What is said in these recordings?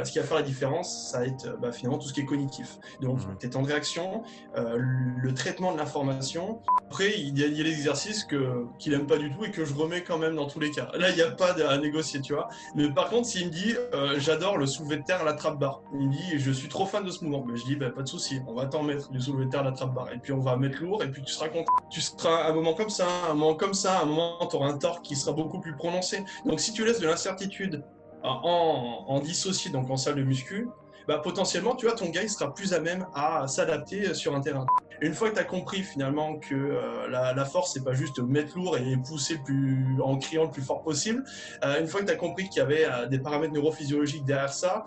Ce qui va faire la différence, ça va être finalement tout ce qui est cognitif. Donc, tes temps de réaction, le traitement de l'information. Après, il y a des exercices qu'il n'aime pas du tout et que je remets quand même dans tous les cas. Là, il n'y a pas à négocier, tu vois. Mais par contre, s'il me dit j'adore le soulevé de terre à la trappe-barre, il me dit je suis trop fan de ce mouvement, je dis pas de souci, on va t'en mettre du soulevé de terre à la trappe-barre. Et puis on va mettre lourd et puis tu seras content. Tu seras un moment comme ça, un moment comme ça, un moment tu auras un torque qui sera beaucoup plus prononcé. Donc si tu laisses de l'incertitude en dissocié, donc en salle de muscu, potentiellement, tu vois, ton gars, il sera plus à même à s'adapter sur un terrain. Une fois que tu as compris finalement que la force, c'est pas juste mettre lourd et pousser en criant le plus fort possible, une fois que tu as compris qu'il y avait des paramètres neurophysiologiques derrière ça,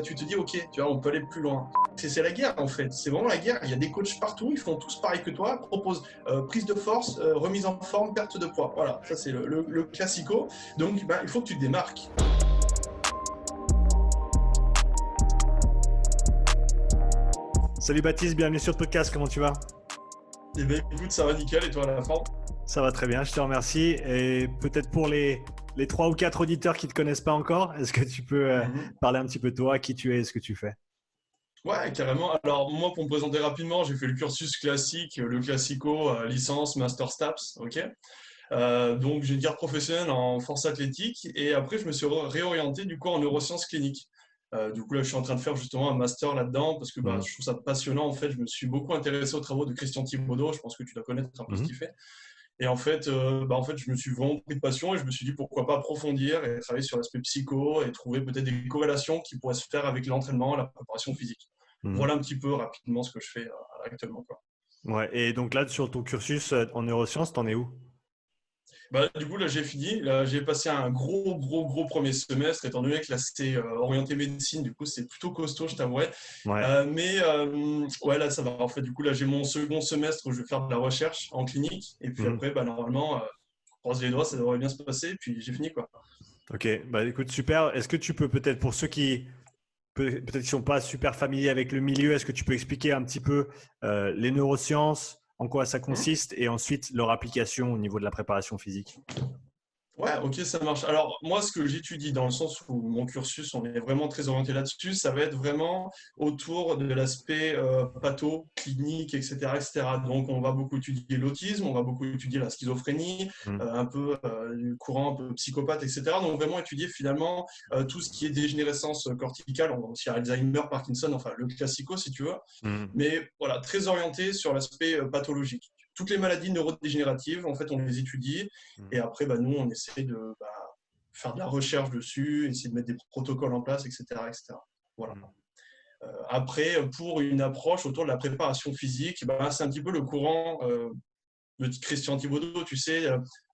tu te dis, ok, tu vois, on peut aller plus loin. C'est la guerre en fait, c'est vraiment la guerre. Il y a des coachs partout, ils font tous pareil que toi, proposent prise de force, remise en forme, perte de poids. Voilà, ça c'est le classico. Donc il faut que tu te démarques. Salut Baptiste, bienvenue sur le podcast, comment tu vas? Eh bien, écoute, ça va nickel, et toi à la fin? Ça va très bien, je te remercie. Et peut-être pour les 3 ou 4 auditeurs qui ne te connaissent pas encore, est-ce que tu peux parler un petit peu de toi, qui tu es et ce que tu fais? Ouais, carrément. Alors, moi, pour me présenter rapidement, j'ai fait le cursus classique, le classico, licence, master STAPS, ok? Donc, j'ai une carte professionnelle en force athlétique, et après, je me suis réorienté, du coup, en neurosciences cliniques. Du coup, là, je suis en train de faire justement un master là-dedans, parce que Mhm. je trouve ça passionnant, en fait. Je me suis beaucoup intéressé aux travaux de Christian Thibaudeau, je pense que tu dois connaître un peu ce Mhm. qu'il fait. Et en fait, je me suis vraiment pris de passion et je me suis dit pourquoi pas approfondir et travailler sur l'aspect psycho et trouver peut-être des corrélations qui pourraient se faire avec l'entraînement, la préparation physique. Mhm. Voilà un petit peu rapidement ce que je fais actuellement, quoi. Ouais, et donc là, sur ton cursus en neurosciences, t'en es où? Du coup, là, j'ai fini. Là, j'ai passé un gros, gros, gros premier semestre, étant donné que là, c'était orienté médecine. Du coup, c'est plutôt costaud, je t'avouerais. Ouais. Ouais, là, ça va. En fait, du coup, là, j'ai mon second semestre où je vais faire de la recherche en clinique. Et puis Mhm. après, normalement, croise les doigts, ça devrait bien se passer. Puis j'ai fini, quoi. Ok, bah écoute, super. Est-ce que tu peux peut-être, pour ceux qui peut-être qui sont pas super familiers avec le milieu, est-ce que tu peux expliquer un petit peu les neurosciences, en quoi ça Mhm. consiste et ensuite leur application au niveau de la préparation physique? Ouais, ok, ça marche. Alors, moi, ce que j'étudie dans le sens où mon cursus, on est vraiment très orienté là-dessus, ça va être vraiment autour de l'aspect patho, clinique, etc., etc. Donc, on va beaucoup étudier l'autisme, on va beaucoup étudier la schizophrénie, Mhm. un peu du courant un peu psychopathe, etc. Donc, vraiment étudier finalement tout ce qui est dégénérescence corticale, on va aussi Alzheimer, Parkinson, enfin, le classico, si tu veux. Mhm. Mais voilà, très orienté sur l'aspect pathologique. Toutes les maladies neurodégénératives, en fait, on les étudie Mhm. et après, nous, on essaie de faire de la recherche dessus, essayer de mettre des protocoles en place, etc. etc. Voilà. Mhm. Après, pour une approche autour de la préparation physique, c'est un petit peu le courant de Christian Thibaudeau, tu sais,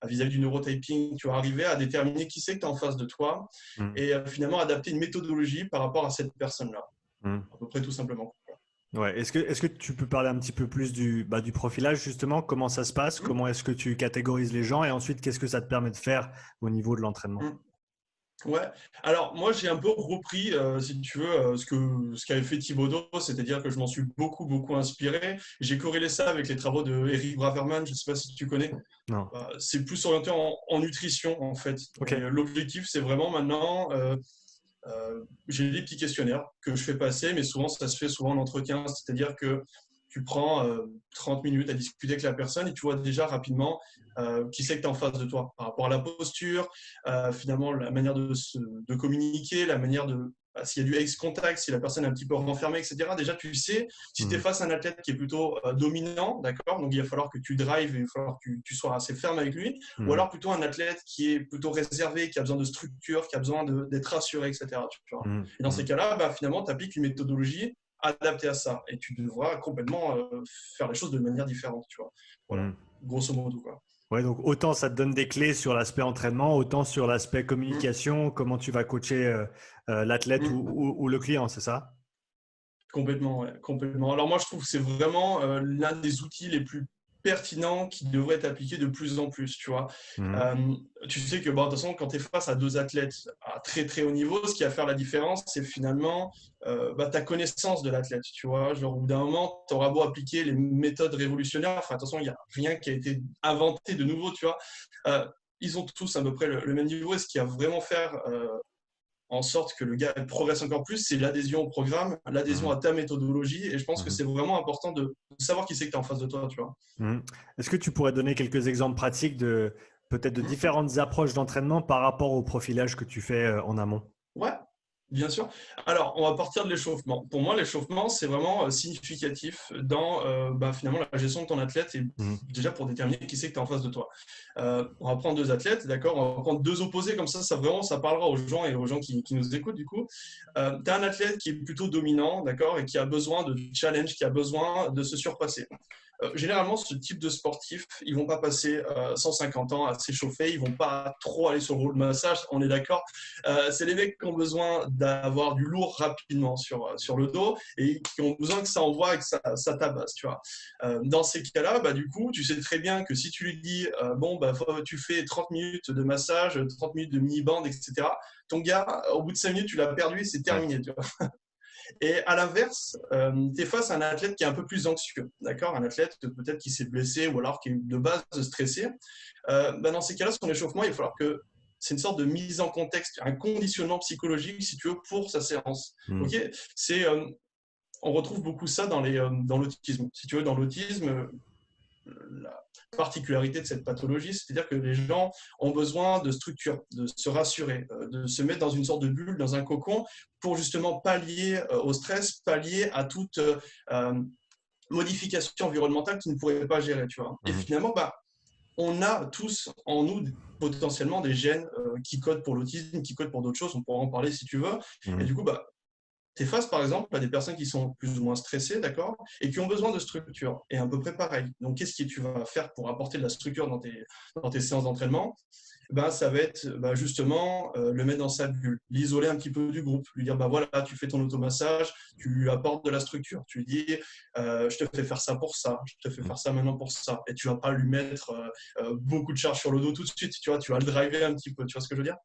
vis-à-vis du neurotyping, tu vas arriver à déterminer qui c'est que tu as en face de toi Mhm. et finalement adapter une méthodologie par rapport à cette personne-là, Mhm. à peu près tout simplement. Ouais. Est-ce que tu peux parler un petit peu plus du profilage justement? Comment ça se passe? Hum, Comment est-ce que tu catégorises les gens? Et ensuite, qu'est-ce que ça te permet de faire au niveau de l'entraînement? hum. Ouais, alors moi j'ai un peu repris, si tu veux, ce qu'avait fait Thibaudot, c'est-à-dire que je m'en suis beaucoup, beaucoup inspiré. J'ai corrélé ça avec les travaux de Eric Braverman, je ne sais pas si tu connais. Non. C'est plus orienté en nutrition en fait. Ok. Et l'objectif c'est vraiment maintenant, j'ai des petits questionnaires que je fais passer, mais souvent ça se fait souvent en entretien, c'est-à-dire que tu prends 30 minutes à discuter avec la personne et tu vois déjà rapidement qui c'est que tu as en face de toi par rapport à la posture, finalement la manière de communiquer, la manière s'il y a du ex-contact, si la personne est un petit peu renfermée, etc. Déjà, tu sais, si tu es Mhm. face à un athlète qui est plutôt dominant, d'accord, donc il va falloir que tu drives, il va falloir que tu sois assez ferme avec lui, ou Mhm. alors plutôt un athlète qui est plutôt réservé, qui a besoin de structure, qui a besoin d'être rassuré, etc. Tu vois. Mhm. Et dans ces Mhm. cas-là, finalement, tu appliques une méthodologie adaptée à ça. Et tu devras complètement faire les choses de manière différente. Tu vois. Voilà, Mhm. grosso modo. Quoi. Ouais, donc autant ça te donne des clés sur l'aspect entraînement, autant sur l'aspect Mm, communication, comment tu vas coacher l'athlète mm. ou le client, c'est ça? Complètement, ouais, complètement. Alors moi, je trouve que c'est vraiment l'un des outils les plus pertinents qui devrait être appliqué de plus en plus, tu vois. Mhm. Euh, Tu sais que, de toute façon, quand tu es face à deux athlètes à très très haut niveau, ce qui va faire la différence, c'est finalement ta connaissance de l'athlète, tu vois. Genre, au bout d'un moment, tu auras beau appliquer les méthodes révolutionnaires, enfin, attention, il n'y a rien qui a été inventé de nouveau, tu vois. Euh, Ils ont tous à peu près le même niveau, et ce qui va vraiment faire en sorte que le gars progresse encore plus, c'est l'adhésion au programme, l'adhésion à ta méthodologie. Et je pense que c'est vraiment important de savoir qui c'est que tu as en face de toi, tu vois. Est-ce que tu pourrais donner quelques exemples pratiques de peut-être de différentes approches d'entraînement par rapport au profilage que tu fais en amont? Ouais, bien sûr. Alors, on va partir de l'échauffement. Pour moi, l'échauffement, c'est vraiment significatif dans finalement la gestion de ton athlète et déjà pour déterminer qui c'est que tu as en face de toi. On va prendre deux athlètes, d'accord? On va prendre deux opposés, comme ça vraiment, ça parlera aux gens et aux gens qui nous écoutent du coup. Tu as un athlète qui est plutôt dominant, d'accord? Et qui a besoin de challenge, qui a besoin de se surpasser. Généralement, ce type de sportifs, ils vont pas passer 150 ans à s'échauffer, ils vont pas trop aller sur le rouleau de massage, on est d'accord. C'est les mecs qui ont besoin d'avoir du lourd rapidement sur le dos et qui ont besoin que ça envoie et que ça tabasse, tu vois. Dans ces cas-là, du coup, tu sais très bien que si tu lui dis, tu fais 30 minutes de massage, 30 minutes de mini-bande, etc., ton gars, au bout de 5 minutes, tu l'as perdu et c'est terminé, tu vois. Et à l'inverse, tu es face à un athlète qui est un peu plus anxieux, d'accord? Un athlète peut-être qui s'est blessé ou alors qui est de base stressé. Dans ces cas-là, son échauffement, il va falloir que c'est une sorte de mise en contexte, un conditionnement psychologique, si tu veux, pour sa séance. Okay, on retrouve beaucoup ça dans l'autisme. Si tu veux, dans l'autisme, la particularité de cette pathologie, c'est-à-dire que les gens ont besoin de structure, de se rassurer, de se mettre dans une sorte de bulle, dans un cocon, pour justement pallier au stress, pallier à toute modification environnementale qu'ils ne pourraient pas gérer, tu vois. Et finalement, on a tous en nous potentiellement des gènes qui codent pour l'autisme, qui codent pour d'autres choses, on pourra en parler si tu veux. Et du coup, tu es face, par exemple, à des personnes qui sont plus ou moins stressées, d'accord, et qui ont besoin de structure, et à peu près pareil. Donc, qu'est-ce que tu vas faire pour apporter de la structure dans tes séances d'entraînement? Ça va être justement le mettre dans sa bulle, l'isoler un petit peu du groupe, lui dire, voilà, tu fais ton automassage, tu lui apportes de la structure, tu lui dis, je te fais faire ça pour ça, je te fais faire ça maintenant pour ça, et tu vas pas lui mettre beaucoup de charge sur le dos tout de suite, tu vois, tu vas le driver un petit peu, tu vois ce que je veux dire?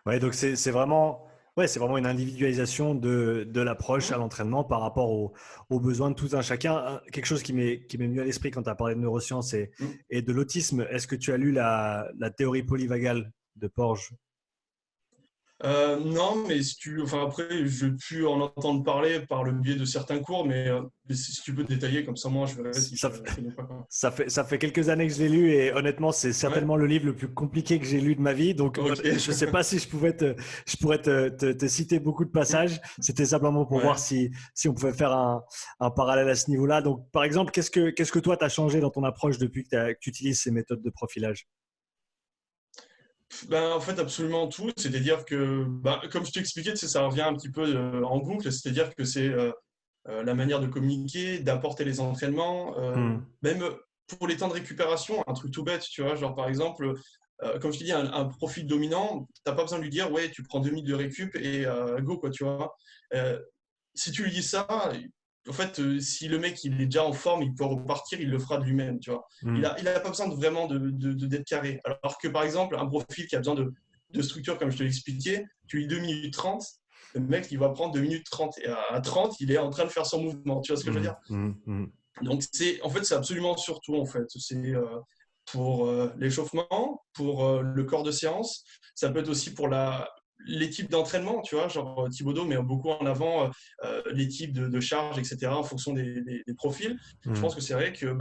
Ouais, donc c'est vraiment, c'est vraiment une individualisation de l'approche à l'entraînement par rapport aux besoins de tout un chacun. Quelque chose qui m'est venu à l'esprit quand tu as parlé de neurosciences et de l'autisme, est-ce que tu as lu la théorie polyvagale de Porges? Non, mais après, je pu en entendre parler par le biais de certains cours, mais si tu peux détailler, comme ça, moi, je verrai si je connais pas. Ça fait quelques années que je l'ai lu et honnêtement, c'est certainement le livre le plus compliqué que j'ai lu de ma vie. Donc, je ne sais pas si je pourrais te citer beaucoup de passages. C'était simplement pour voir si on pouvait faire un parallèle à ce niveau-là. Donc, par exemple, qu'est-ce que toi, tu as changé dans ton approche depuis que tu utilises ces méthodes de profilage? En fait, absolument tout. C'est-à-dire que, comme je t'ai expliqué, ça revient un petit peu en boucle. C'est-à-dire que c'est la manière de communiquer, d'apporter les entraînements, même pour les temps de récupération, un truc tout bête, tu vois, genre par exemple, comme je t'ai dit, un profil dominant, tu n'as pas besoin de lui dire, ouais, tu prends 2 minutes de récup et go, quoi, tu vois. Si tu lui dis ça, en fait, si le mec il est déjà en forme, il peut repartir, il le fera de lui-même, tu vois. Il a pas besoin vraiment d'être carré. Alors que par exemple, un profil qui a besoin de structure, comme je te l'expliquais, tu lui dis 2 minutes 30, le mec il va prendre 2 minutes 30 et à 30, il est en train de faire son mouvement, tu vois ce que je veux dire? Donc en fait, c'est absolument surtout en fait, c'est pour l'échauffement, pour le corps de séance, ça peut être aussi pour les types d'entraînement, tu vois, genre Thibaudot met beaucoup en avant les types de charges, etc., en fonction des profils. Je pense que c'est vrai que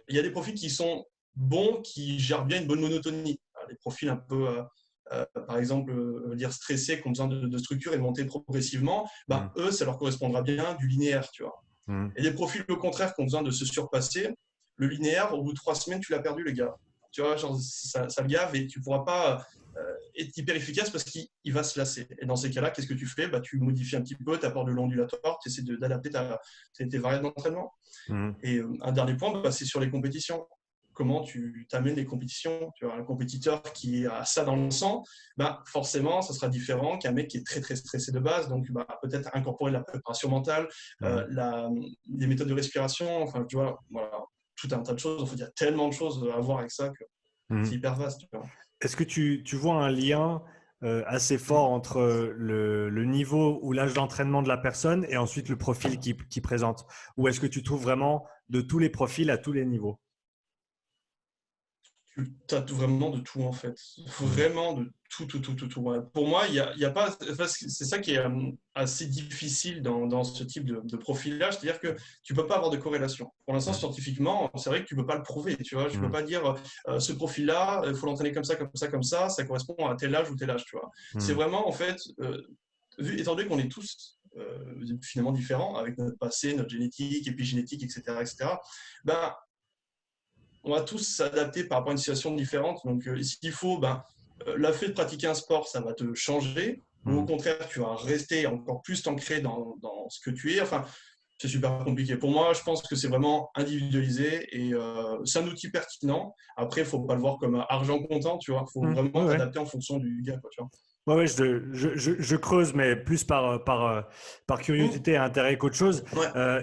il y a des profils qui sont bons, qui gèrent bien une bonne monotonie. Les profils un peu, par exemple, dire stressés, qui ont besoin de structure et de monter progressivement, eux, ça leur correspondra bien du linéaire, tu vois. Et des profils, au contraire, qui ont besoin de se surpasser, le linéaire, au bout de 3 semaines, tu l'as perdu, le gars. Tu vois, genre, ça le gave et tu ne pourras pas être hyper efficace parce qu'il va se lasser. Et dans ces cas-là, qu'est-ce que tu fais? Tu modifies un petit peu, tu apportes de l'ondulatoire, tu essaies d'adapter tes variables d'entraînement. Et un dernier point, c'est sur les compétitions. Comment tu t'amènes les compétitions? Tu as un compétiteur qui a ça dans le sang, forcément, ça sera différent qu'un mec qui est très, très stressé de base. Donc, peut-être incorporer la préparation mentale, les méthodes de respiration, enfin, tu vois, voilà, tout un tas de choses. En fait, il y a tellement de choses à voir avec ça que c'est hyper vaste. Tu vois. Est-ce que tu vois un lien assez fort entre le niveau ou l'âge d'entraînement de la personne et ensuite le profil qu'il présente? Ou est-ce que tu trouves vraiment de tous les profils à tous les niveaux? Tu as vraiment de tout, en fait. Vraiment de tout, tout, tout, tout, tout. Ouais. Pour moi, il y a pas. Enfin, c'est ça qui est assez difficile dans ce type de profil-là. C'est-à-dire que tu ne peux pas avoir de corrélation. Pour l'instant, scientifiquement, c'est vrai que tu ne peux pas le prouver. Tu vois, je peux pas dire ce profil-là, il faut l'entraîner comme ça, comme ça, comme ça correspond à tel âge ou tel âge. Tu vois. C'est vraiment, en fait, étant donné qu'on est tous finalement différents avec notre passé, notre génétique, épigénétique, etc., etc., ben, on va tous s'adapter par rapport à une situation différente. Donc, s'il faut, le fait de pratiquer un sport, ça va te changer, ou au contraire, tu vas rester encore plus t'ancrer dans ce que tu es. Enfin, c'est super compliqué. Pour moi, je pense que c'est vraiment individualisé et c'est un outil pertinent. Après, il ne faut pas le voir comme argent comptant, tu vois. Il faut vraiment t'adapter en fonction du gars, quoi, tu vois. Ouais, je creuse, mais plus par curiosité et intérêt qu'autre chose.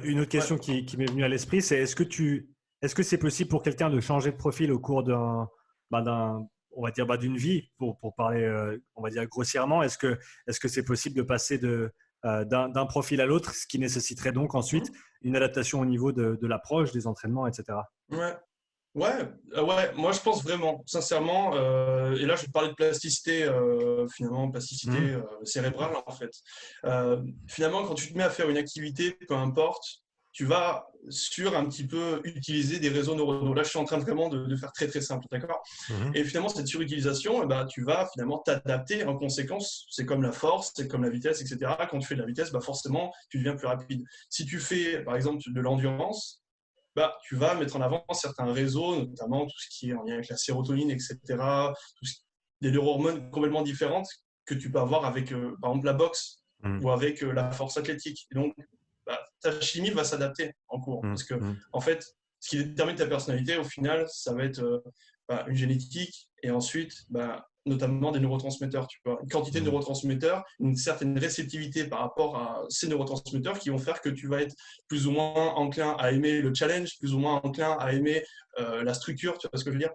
Une autre question qui m'est venue à l'esprit, c'est est-ce que c'est possible pour quelqu'un de changer de profil au cours on va dire, d'une vie, pour parler, on va dire grossièrement, est-ce que c'est possible de passer d'un profil à l'autre, ce qui nécessiterait donc ensuite une adaptation au niveau de l'approche, des entraînements, etc. Ouais, moi je pense vraiment, sincèrement, et là je vais te parler de plasticité, finalement, plasticité cérébrale en fait. Finalement, quand tu te mets à faire une activité, peu importe, tu vas sur un petit peu utiliser des réseaux neuronaux. Là, je suis en train vraiment de faire très très simple, d'accord? Et finalement, cette surutilisation, tu vas finalement t'adapter en conséquence. C'est comme la force, c'est comme la vitesse, etc. Quand tu fais de la vitesse, forcément, tu deviens plus rapide. Si tu fais, par exemple, de l'endurance, tu vas mettre en avant certains réseaux, notamment tout ce qui est en lien avec la sérotonine, etc. Des neurohormones complètement différentes que tu peux avoir avec, par exemple, la boxe ou avec la force athlétique. Et donc, ta chimie va s'adapter en cours. Parce que, en fait, ce qui détermine ta personnalité, au final, ça va être une génétique et ensuite, notamment des neurotransmetteurs. Tu vois. Une quantité de neurotransmetteurs, une certaine réceptivité par rapport à ces neurotransmetteurs qui vont faire que tu vas être plus ou moins enclin à aimer le challenge, plus ou moins enclin à aimer la structure. Tu vois ce que je veux dire?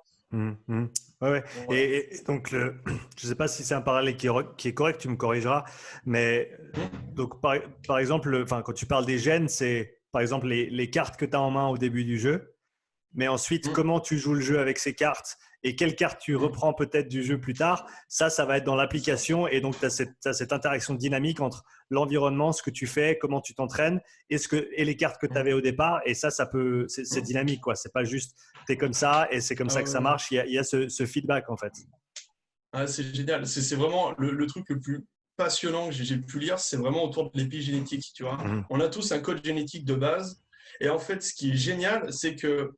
Ouais. Et donc, je ne sais pas si c'est un parallèle qui est correct, tu me corrigeras. Mais donc, par exemple, quand tu parles des gènes, c'est par exemple les cartes que tu as en main au début du jeu. Mais ensuite, comment tu joues le jeu avec ces cartes et quelles cartes tu reprends peut-être du jeu plus tard, ça va être dans l'application. Et donc, tu as cette interaction dynamique entre l'environnement, ce que tu fais, comment tu t'entraînes et les cartes que tu avais au départ. Et c'est dynamique, quoi. C'est pas juste tu es comme ça et c'est comme ça que ça marche. Il y a ce feedback, en fait. C'est génial. C'est vraiment le truc le plus passionnant que j'ai pu lire, c'est vraiment autour de l'épigénétique. Tu vois. On a tous un code génétique de base. Et en fait, ce qui est génial, c'est que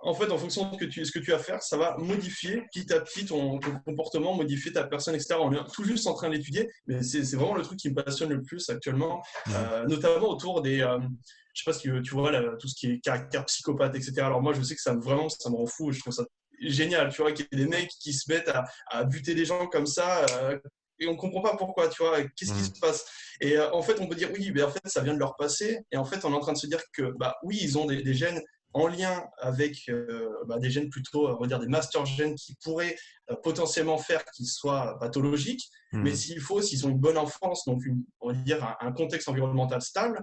en fait, en fonction de ce que tu vas faire, ça va modifier petit à petit ton comportement, modifier ta personne, etc. On est tout juste en train d'étudier, mais c'est vraiment le truc qui me passionne le plus actuellement, notamment autour des… je sais pas si tu vois, tout ce qui est caractère psychopathe, etc. Alors moi, je sais que ça me rend fou, je trouve ça génial, tu vois, qu'il y ait des mecs qui se mettent à buter des gens comme ça, et on comprend pas pourquoi, tu vois, qu'est-ce qui se passe. Et en fait, on peut dire, oui, mais en fait, ça vient de leur passé, et en fait, on est en train de se dire que, oui, ils ont des gènes en lien avec des gènes plutôt, on va dire des master gènes qui pourraient potentiellement faire qu'ils soient pathologiques, mais s'ils ont une bonne enfance, donc on va dire un contexte environnemental stable,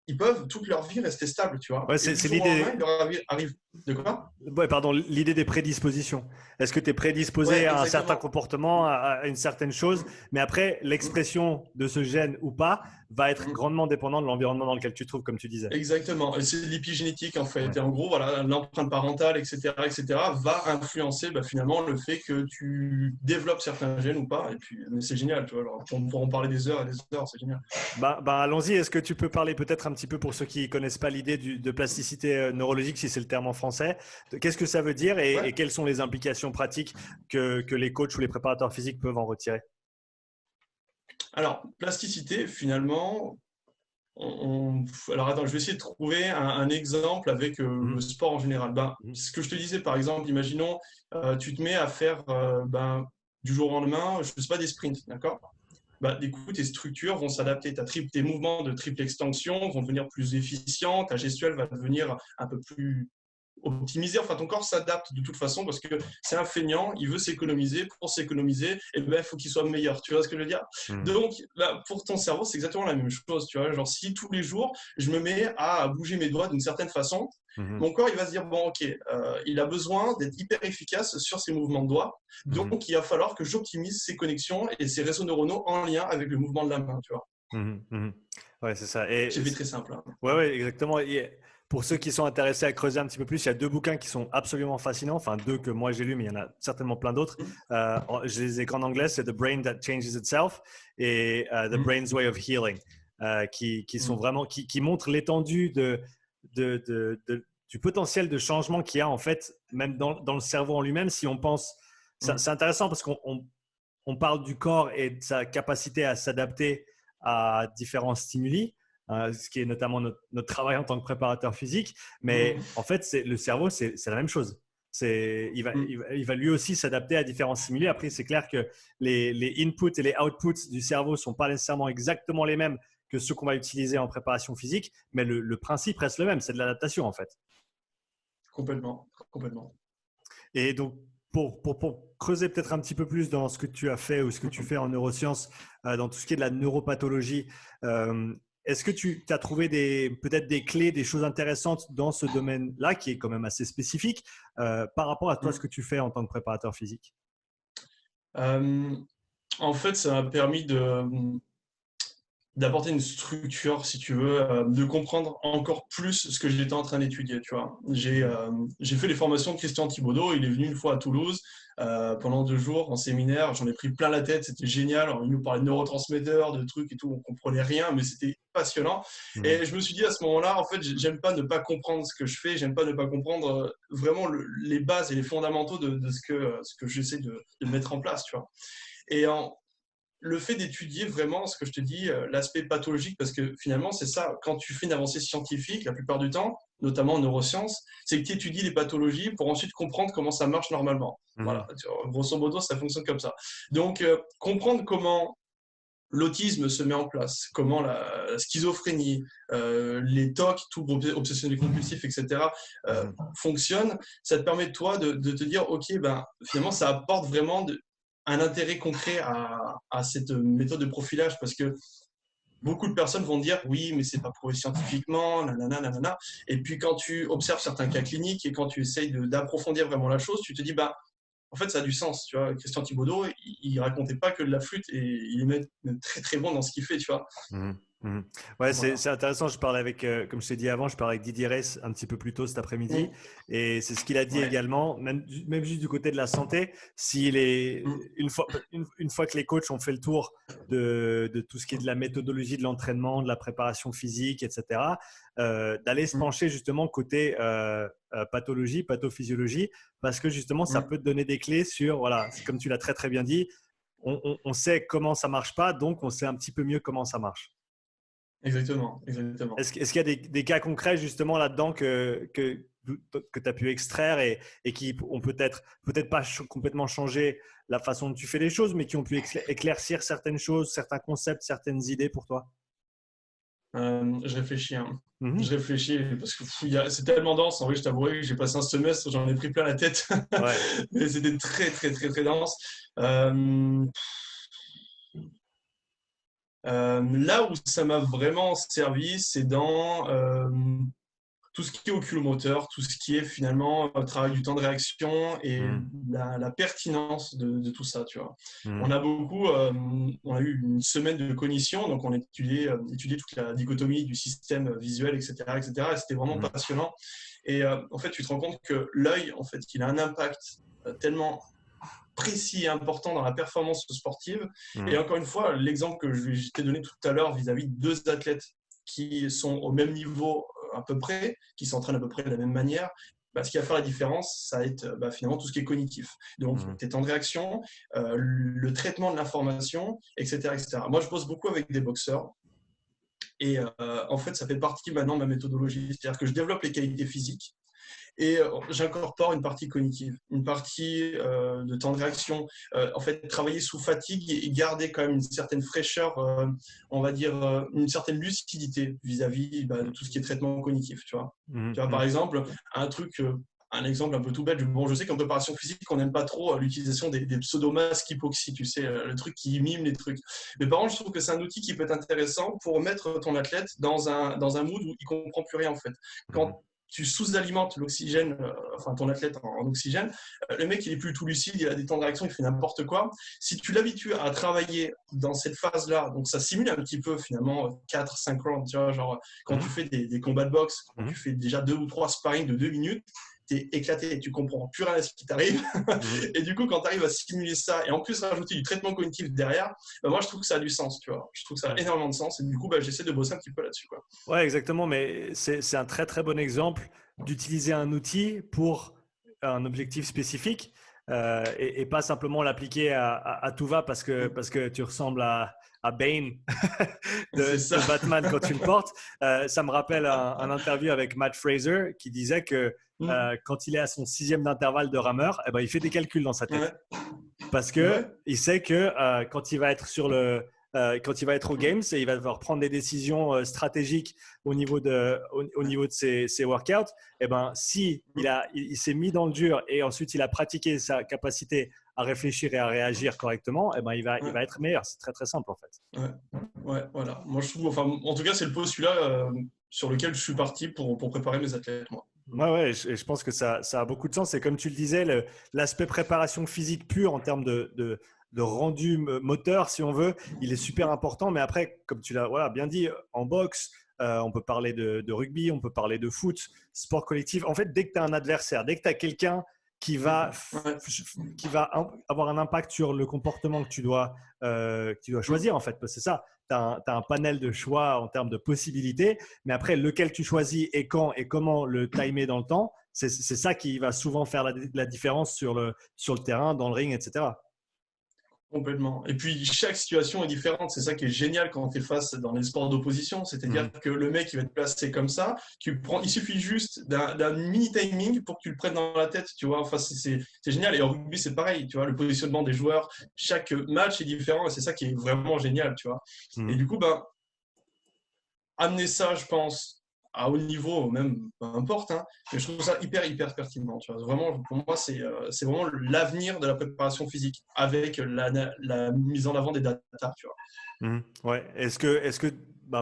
ils peuvent toute leur vie rester stables, tu vois. Ouais, et c'est du jour au l'idée. lendemain, il leur arrive de quoi? Ouais, pardon, l'idée des prédispositions. Est-ce que tu es prédisposé Ouais, à un certain exactement. comportement, à une certaine chose, mais après, l'expression de ce gène ou pas va être grandement dépendant de l'environnement dans lequel tu te trouves, comme tu disais. Exactement. Et c'est l'épigénétique, en fait. Et en gros, voilà, l'empreinte parentale, etc., va influencer finalement le fait que tu développes certains gènes ou pas. Et puis, mais c'est génial, tu vois. Alors, on pourra en parler des heures et des heures, c'est génial. Allons-y. Est-ce que tu peux parler peut-être un petit peu pour ceux qui ne connaissent pas l'idée de plasticité neurologique, si c'est le terme en français? Qu'est-ce que ça veut dire et quelles sont les implications pratiques que les coachs ou les préparateurs physiques peuvent en retirer? Alors, plasticité, finalement, alors attends, je vais essayer de trouver un exemple avec le sport en général. Ce que je te disais, par exemple, imaginons, tu te mets à faire du jour au lendemain, je ne sais pas, des sprints, d'accord? Du coup, tes structures vont s'adapter, tes mouvements de triple extension vont devenir plus efficients, ta gestuelle va devenir un peu plus optimiser. Enfin, ton corps s'adapte de toute façon parce que c'est un feignant, il veut s'économiser. Pour s'économiser, et ben, il faut qu'il soit meilleur. Tu vois ce que je veux dire? Donc, là, pour ton cerveau, c'est exactement la même chose. Tu vois, genre, si tous les jours, je me mets à bouger mes doigts d'une certaine façon, mon corps, il va se dire, bon, ok, il a besoin d'être hyper efficace sur ses mouvements de doigts. Donc, il va falloir que j'optimise ses connexions et ses réseaux neuronaux en lien avec le mouvement de la main, tu vois. Ouais, c'est ça. Et j'ai fait très simple. Hein. Ouais, exactement. Et pour ceux qui sont intéressés à creuser un petit peu plus, il y a 2 bouquins qui sont absolument fascinants. Enfin, 2 que moi j'ai lus, mais il y en a certainement plein d'autres. Je les ai qu'en anglais, c'est The Brain That Changes Itself et The Brain's Way of Healing, qui sont vraiment, qui montrent l'étendue du potentiel de changement qu'il y a en fait, même dans le cerveau en lui-même. Si on pense, c'est intéressant parce qu'on parle du corps et de sa capacité à s'adapter à différents stimuli. Ce qui est notamment notre travail en tant que préparateur physique. Mais en fait, le cerveau, c'est la même chose. Il va lui aussi s'adapter à différents stimuli. Après, c'est clair que les inputs et les outputs du cerveau ne sont pas nécessairement exactement les mêmes que ceux qu'on va utiliser en préparation physique, mais le principe reste le même. C'est de l'adaptation, en fait. Complètement, complètement. Et donc, pour creuser peut-être un petit peu plus dans ce que tu as fait ou ce que tu fais en neurosciences, dans tout ce qui est de la neuropathologie, est-ce que tu as trouvé peut-être des clés, des choses intéressantes dans ce domaine-là, qui est quand même assez spécifique, par rapport à toi, ce que tu fais en tant que préparateur physique? En fait, ça m'a permis d'apporter une structure, si tu veux, de comprendre encore plus ce que j'étais en train d'étudier, tu vois. J'ai fait les formations de Christian Thibaudeau, il est venu une fois à Toulouse pendant 2 jours en séminaire, j'en ai pris plein la tête, c'était génial. Alors, il nous parlait de neurotransmetteurs, de trucs et tout, on comprenait rien, mais c'était passionnant. Et je me suis dit à ce moment-là, en fait, j'aime pas ne pas comprendre ce que je fais, j'aime pas ne pas comprendre vraiment les bases et les fondamentaux de ce que j'essaie de mettre en place, tu vois. Et le fait d'étudier vraiment, ce que je te dis, l'aspect pathologique, parce que finalement, c'est ça, quand tu fais une avancée scientifique, la plupart du temps, notamment en neurosciences, c'est que tu étudies les pathologies pour ensuite comprendre comment ça marche normalement. Voilà, grosso modo, ça fonctionne comme ça. Donc, comprendre comment l'autisme se met en place, comment la schizophrénie, les TOC, troubles obsessionnels compulsifs, etc., fonctionnent, ça te permet, toi, de te dire, OK, ben, finalement, ça apporte vraiment un intérêt concret à cette méthode de profilage, parce que beaucoup de personnes vont dire oui, mais c'est pas prouvé scientifiquement, nanana, nanana. Et puis quand tu observes certains cas cliniques et quand tu essayes d'approfondir vraiment la chose, tu te dis bah en fait ça a du sens, tu vois. Christian Thibaudeau, il racontait pas que de la flûte et il est même très très bon dans ce qu'il fait, tu vois. Ouais, c'est intéressant. Je parlais avec, comme je t'ai dit avant, je parlais avec Didier Reyes un petit peu plus tôt cet après-midi, et c'est ce qu'il a dit également, même juste du côté de la santé. Une fois que les coachs ont fait le tour de tout ce qui est de la méthodologie de l'entraînement, de la préparation physique, etc., d'aller se pencher justement côté pathologie, pathophysiologie, parce que justement, ça peut te donner des clés sur, voilà, comme tu l'as très très bien dit, on sait comment ça marche pas, donc on sait un petit peu mieux comment ça marche. Exactement, exactement. Est-ce qu'il y a des cas concrets justement là-dedans que tu as pu extraire et qui ont peut-être pas complètement changé la façon dont tu fais les choses, mais qui ont pu éclaircir certaines choses, certains concepts, certaines idées pour toi? Je réfléchis, hein. Je réfléchis parce que c'est tellement dense. En vrai, je t'avouerai que j'ai passé un semestre, j'en ai pris plein la tête. Ouais. Mais c'était très, très, très, très dense. Là où ça m'a vraiment servi, c'est dans tout ce qui est oculomoteur, tout ce qui est finalement travail du temps de réaction et la pertinence de tout ça, tu vois. On a eu une semaine de cognition, donc on a étudié toute la dichotomie du système visuel, etc., etc. Et c'était vraiment passionnant. Et en fait, tu te rends compte que l'œil, en fait, qu'il a un impact tellement précis et important dans la performance sportive. Et encore une fois, l'exemple que je t'ai donné tout à l'heure vis-à-vis de 2 athlètes qui sont au même niveau à peu près, qui s'entraînent à peu près de la même manière, bah, ce qui va faire la différence, ça va être finalement tout ce qui est cognitif. Donc, tes temps de réaction, le traitement de l'information, etc., etc. Moi, je bosse beaucoup avec des boxeurs. Et en fait, ça fait partie maintenant de ma méthodologie. C'est-à-dire que je développe les qualités physiques, Et j'incorpore une partie cognitive, une partie de temps de réaction. En fait, travailler sous fatigue et garder quand même une certaine fraîcheur, on va dire une certaine lucidité vis-à-vis de tout ce qui est traitement cognitif. Tu vois, par exemple, un exemple un peu tout bête. Bon, je sais qu'en préparation physique, on n'aime pas trop l'utilisation des pseudomasques hypoxie, tu sais, le truc qui mime les trucs. Mais par contre, je trouve que c'est un outil qui peut être intéressant pour mettre ton athlète dans un mood où il comprend plus rien en fait. Quand tu sous-alimentes l'oxygène, enfin ton athlète en oxygène, le mec il est plus tout lucide, il a des temps de réaction, il fait n'importe quoi. Si tu l'habitues à travailler dans cette phase-là, donc ça simule un petit peu finalement 4-5 rounds, tu vois, genre quand tu fais des combats de boxe, quand tu fais déjà 2 ou 3 sparring de 2 minutes, t'es éclaté et tu comprends plus rien à ce qui t'arrive. Et du coup, quand tu arrives à simuler ça et en plus rajouter du traitement cognitif derrière, moi je trouve que ça a du sens, tu vois. Je trouve que ça a énormément de sens et du coup, j'essaie de bosser un petit peu là-dessus, quoi. Ouais, exactement. Mais c'est un très, très bon exemple d'utiliser un outil pour un objectif spécifique et pas simplement l'appliquer à tout va parce que tu ressembles à Bane de Batman quand tu le portes. Ça me rappelle un interview avec Matt Fraser qui disait que quand il est à son 6e d'intervalle de rameur, il fait des calculs dans sa tête. Parce qu'il sait que quand il va être quand il va être au Games et il va devoir prendre des décisions stratégiques au niveau de ses workouts, si il s'est mis dans le dur et ensuite il a pratiqué sa capacité à réfléchir et à réagir correctement, il va être meilleur. C'est très très simple en fait. Ouais, voilà. Moi je trouve, enfin, en tout cas c'est le postulat sur lequel je suis parti pour préparer mes athlètes, moi. Ouais, je pense que ça a beaucoup de sens. Et comme tu le disais, l'aspect préparation physique pure en termes de rendu moteur, si on veut, il est super important. Mais après, comme tu l'as bien dit, en boxe, on peut parler de rugby, on peut parler de foot, sport collectif. En fait, dès que tu as un adversaire, dès que tu as quelqu'un qui va avoir un impact sur le comportement que tu dois choisir, en fait, parce que c'est ça. Tu as un panel de choix en termes de possibilités, mais après, lequel tu choisis et quand et comment le timer dans le temps, c'est ça qui va souvent faire la différence sur le terrain, dans le ring, etc. Complètement. Et puis, chaque situation est différente. C'est ça qui est génial quand tu es face dans les sports d'opposition. C'est-à-dire que le mec, il va te placer comme ça. Il suffit juste d'un mini timing pour que tu le prennes dans la tête. Tu vois, enfin, c'est génial. Et en rugby, c'est pareil. Tu vois, le positionnement des joueurs, chaque match est différent. Et c'est ça qui est vraiment génial. Tu vois. Et du coup, amener ça, je pense, à haut niveau, même peu importe, hein, mais je trouve ça hyper pertinent. Tu vois. Vraiment, pour moi, c'est vraiment l'avenir de la préparation physique avec la mise en avant des data. Tu vois. Ouais. Est-ce que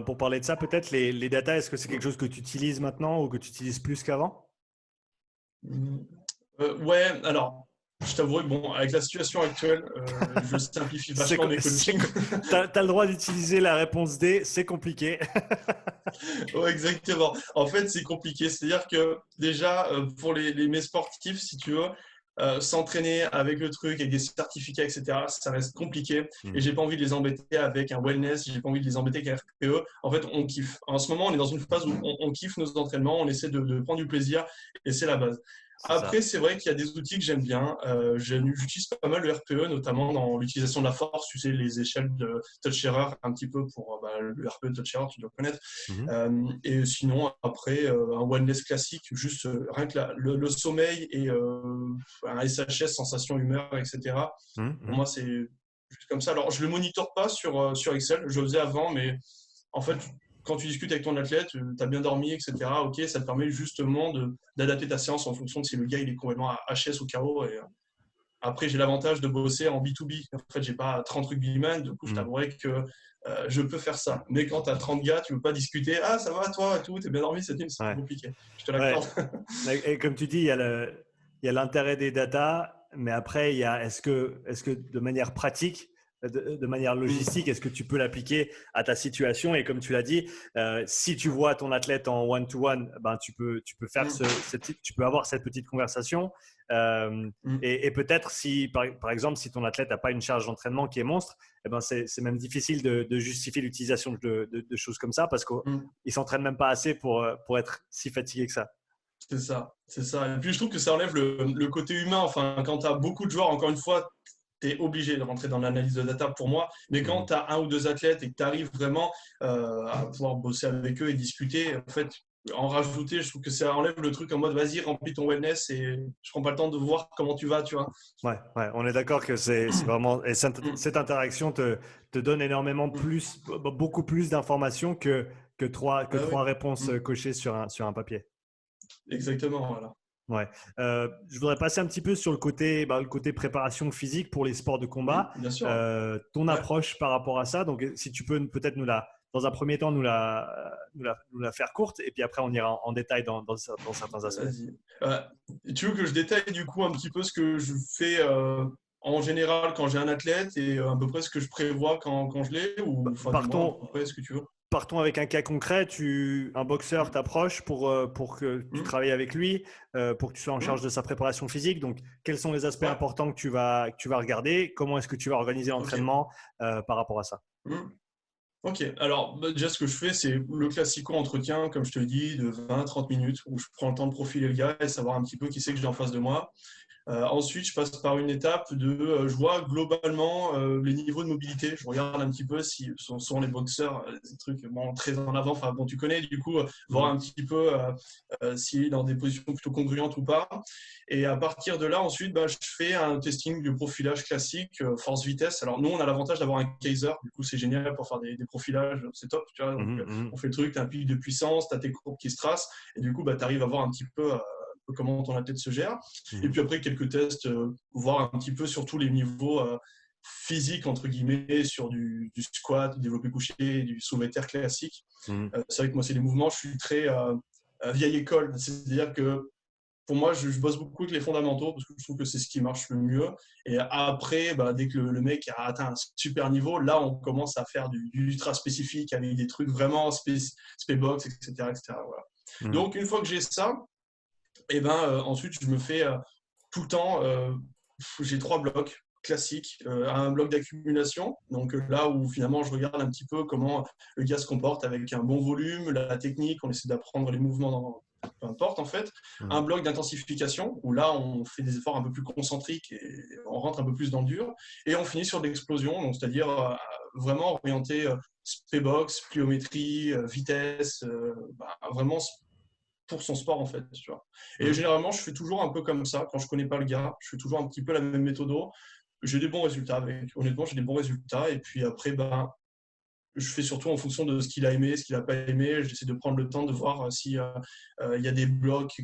pour parler de ça, peut-être les data, est-ce que c'est quelque chose que tu utilises maintenant ou que tu utilises plus qu'avant? Ouais, alors. Je t'avoue que avec la situation actuelle, je simplifie vachement mes coachings. Tu as le droit d'utiliser la réponse D, c'est compliqué. Ouais, exactement. En fait, c'est compliqué. C'est-à-dire que déjà, pour mes sportifs, si tu veux, s'entraîner avec le truc, avec des certificats, etc., ça reste compliqué. Et j'ai pas envie de les embêter avec un wellness, j'ai pas envie de les embêter avec un RPE. En fait, on kiffe. En ce moment, on est dans une phase où on kiffe nos entraînements, on essaie de prendre du plaisir et c'est la base. Après, c'est vrai qu'il y a des outils que j'aime bien. J'utilise pas mal le RPE, notamment dans l'utilisation de la force. Tu sais, les échelles de touch-error, un petit peu pour le RPE de touch-error, tu dois connaître. Et sinon, après, un wellness classique, juste rien que le sommeil et un SHS, sensation, humeur, etc. Pour moi, c'est juste comme ça. Alors, je ne le monitore pas sur Excel. Je le faisais avant, mais en fait, quand tu discutes avec ton athlète, tu as bien dormi, etc. Ok, ça te permet justement d'adapter ta séance en fonction de si le gars il est complètement HS ou KO. Et après, j'ai l'avantage de bosser en B2B. En fait, j'ai pas 30 rugbyman, du coup, je t'avouerai que je peux faire ça. Mais quand tu as 30 gars, tu ne veux pas discuter. Ah, ça va, toi, et tout, t'es bien dormi cette nuit, c'est compliqué. Je te l'accorde. Et comme tu dis, il y a l'intérêt des data, mais après, est-ce que de manière pratique, de manière logistique, est-ce que tu peux l'appliquer à ta situation? Et comme tu l'as dit, si tu vois ton athlète en one-to-one, tu peux faire tu peux avoir cette petite conversation. Et peut-être si, par exemple, si ton athlète n'a pas une charge d'entraînement qui est monstre, c'est même difficile de justifier l'utilisation de choses comme ça parce qu'il ne s'entraîne même pas assez pour être si fatigué que ça. C'est ça. Et puis, je trouve que ça enlève le côté humain. Enfin, quand tu as beaucoup de joueurs, encore une fois, tu es obligé de rentrer dans l'analyse de data pour moi. Mais quand tu as un ou deux athlètes et que tu arrives vraiment à pouvoir bosser avec eux et discuter, en fait, en rajouter, je trouve que ça enlève le truc en mode vas-y, remplis ton wellness et je prends pas le temps de voir comment tu vas, tu vois. Ouais, ouais, on est d'accord que c'est vraiment. Et cette interaction te donne énormément plus, beaucoup plus d'informations que Ah oui. trois réponses cochées sur un papier. Exactement, voilà. Ouais. Je voudrais passer un petit peu sur le côté préparation physique pour les sports de combat. Bien sûr. Ton Ouais. approche par rapport à ça. Donc, si tu peux peut-être dans un premier temps, nous la faire courte, et puis après, on ira en détail dans certains aspects. Vas-y. Tu veux que je détaille du coup un petit peu ce que je fais en général quand j'ai un athlète et à peu près ce que je prévois quand je l'ai ou enfin dis-moi à Partons, peu près ce que tu veux. partons avec un cas concret. Un boxeur Mm. t'approche pour que tu Mm. travailles avec lui, pour que tu sois en charge Mm. de sa préparation physique. Donc, quels sont les aspects Ouais. importants que tu vas regarder? Comment est-ce que tu vas organiser Ok. l'entraînement par rapport à ça? Mm. Ok, alors déjà ce que je fais, c'est le classico entretien, comme je te dis, de 20-30 minutes, où je prends le temps de profiler le gars et savoir un petit peu qui c'est que j'ai en face de moi. Ensuite, je passe par une étape je vois globalement les niveaux de mobilité. Je regarde un petit peu si sont les boxeurs, des trucs bon, très en avant. Enfin, bon, tu connais, du coup, voir Mhm. un petit peu s'il est dans des positions plutôt congruentes ou pas. Et à partir de là, ensuite, bah, je fais un testing de profilage classique, force-vitesse. Alors, nous, on a l'avantage d'avoir un Kaiser. Du coup, c'est génial pour faire des profilages. C'est top, tu vois. Donc, Mhm, mhm. on fait le truc, tu as un pic de puissance, tu as tes courbes qui se tracent. Et du coup, bah, tu arrives à voir un petit peu comment ton athlète se gère. Et Mhm. puis après, quelques tests, voir un petit peu sur tous les niveaux physiques, entre guillemets, sur du squat, du développé couché, du soulevé de terre classique. Mhm. C'est vrai que moi, c'est des mouvements, je suis très vieille école. C'est-à-dire que pour moi, je bosse beaucoup avec les fondamentaux parce que je trouve que c'est ce qui marche le mieux. Et après, bah, dès que le mec a atteint un super niveau, là, on commence à faire du ultra spécifique avec des trucs vraiment spé-box, etc., etc. Voilà. Mhm. Donc, une fois que j'ai ça, et ben ensuite je me fais tout le temps j'ai trois blocs classiques, un bloc d'accumulation, donc là où finalement je regarde un petit peu comment le gars se comporte avec un bon volume, la technique, on essaie d'apprendre les mouvements peu importe en fait, un Mhm. bloc d'intensification où là on fait des efforts un peu plus concentriques et on rentre un peu plus dans le dur, et on finit sur de l'explosion, donc c'est-à-dire vraiment orienté spé-box, pliométrie, vitesse, vraiment pour son sport en fait, tu vois. Et Mhm. généralement, je fais toujours un peu comme ça quand je connais pas le gars. Je fais toujours un petit peu la même méthode. J'ai des bons résultats avec. Honnêtement, j'ai des bons résultats. Et puis après, ben, je fais surtout en fonction de ce qu'il a aimé, ce qu'il a pas aimé. J'essaie de prendre le temps de voir si il y a des blocs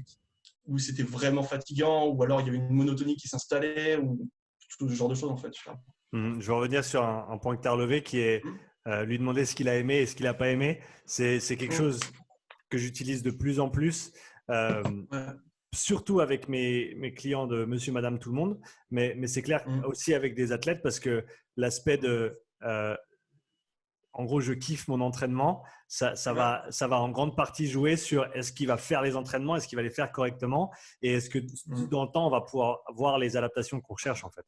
où c'était vraiment fatigant, ou alors il y avait une monotonie qui s'installait, ou tout ce genre de choses en fait. Tu vois. Mhm. Je vais revenir sur un point que tu as relevé qui est lui demander ce qu'il a aimé et ce qu'il n'a pas aimé. C'est quelque Mm. chose que j'utilise de plus en plus, Ouais. surtout avec mes clients de monsieur, madame, tout le monde, mais c'est clair Mm. aussi avec des athlètes parce que l'aspect en gros, je kiffe mon entraînement, Ouais. ça va en grande partie jouer sur est-ce qu'il va faire les entraînements, est-ce qu'il va les faire correctement et est-ce que Mm. dans le temps, on va pouvoir voir les adaptations qu'on recherche en fait.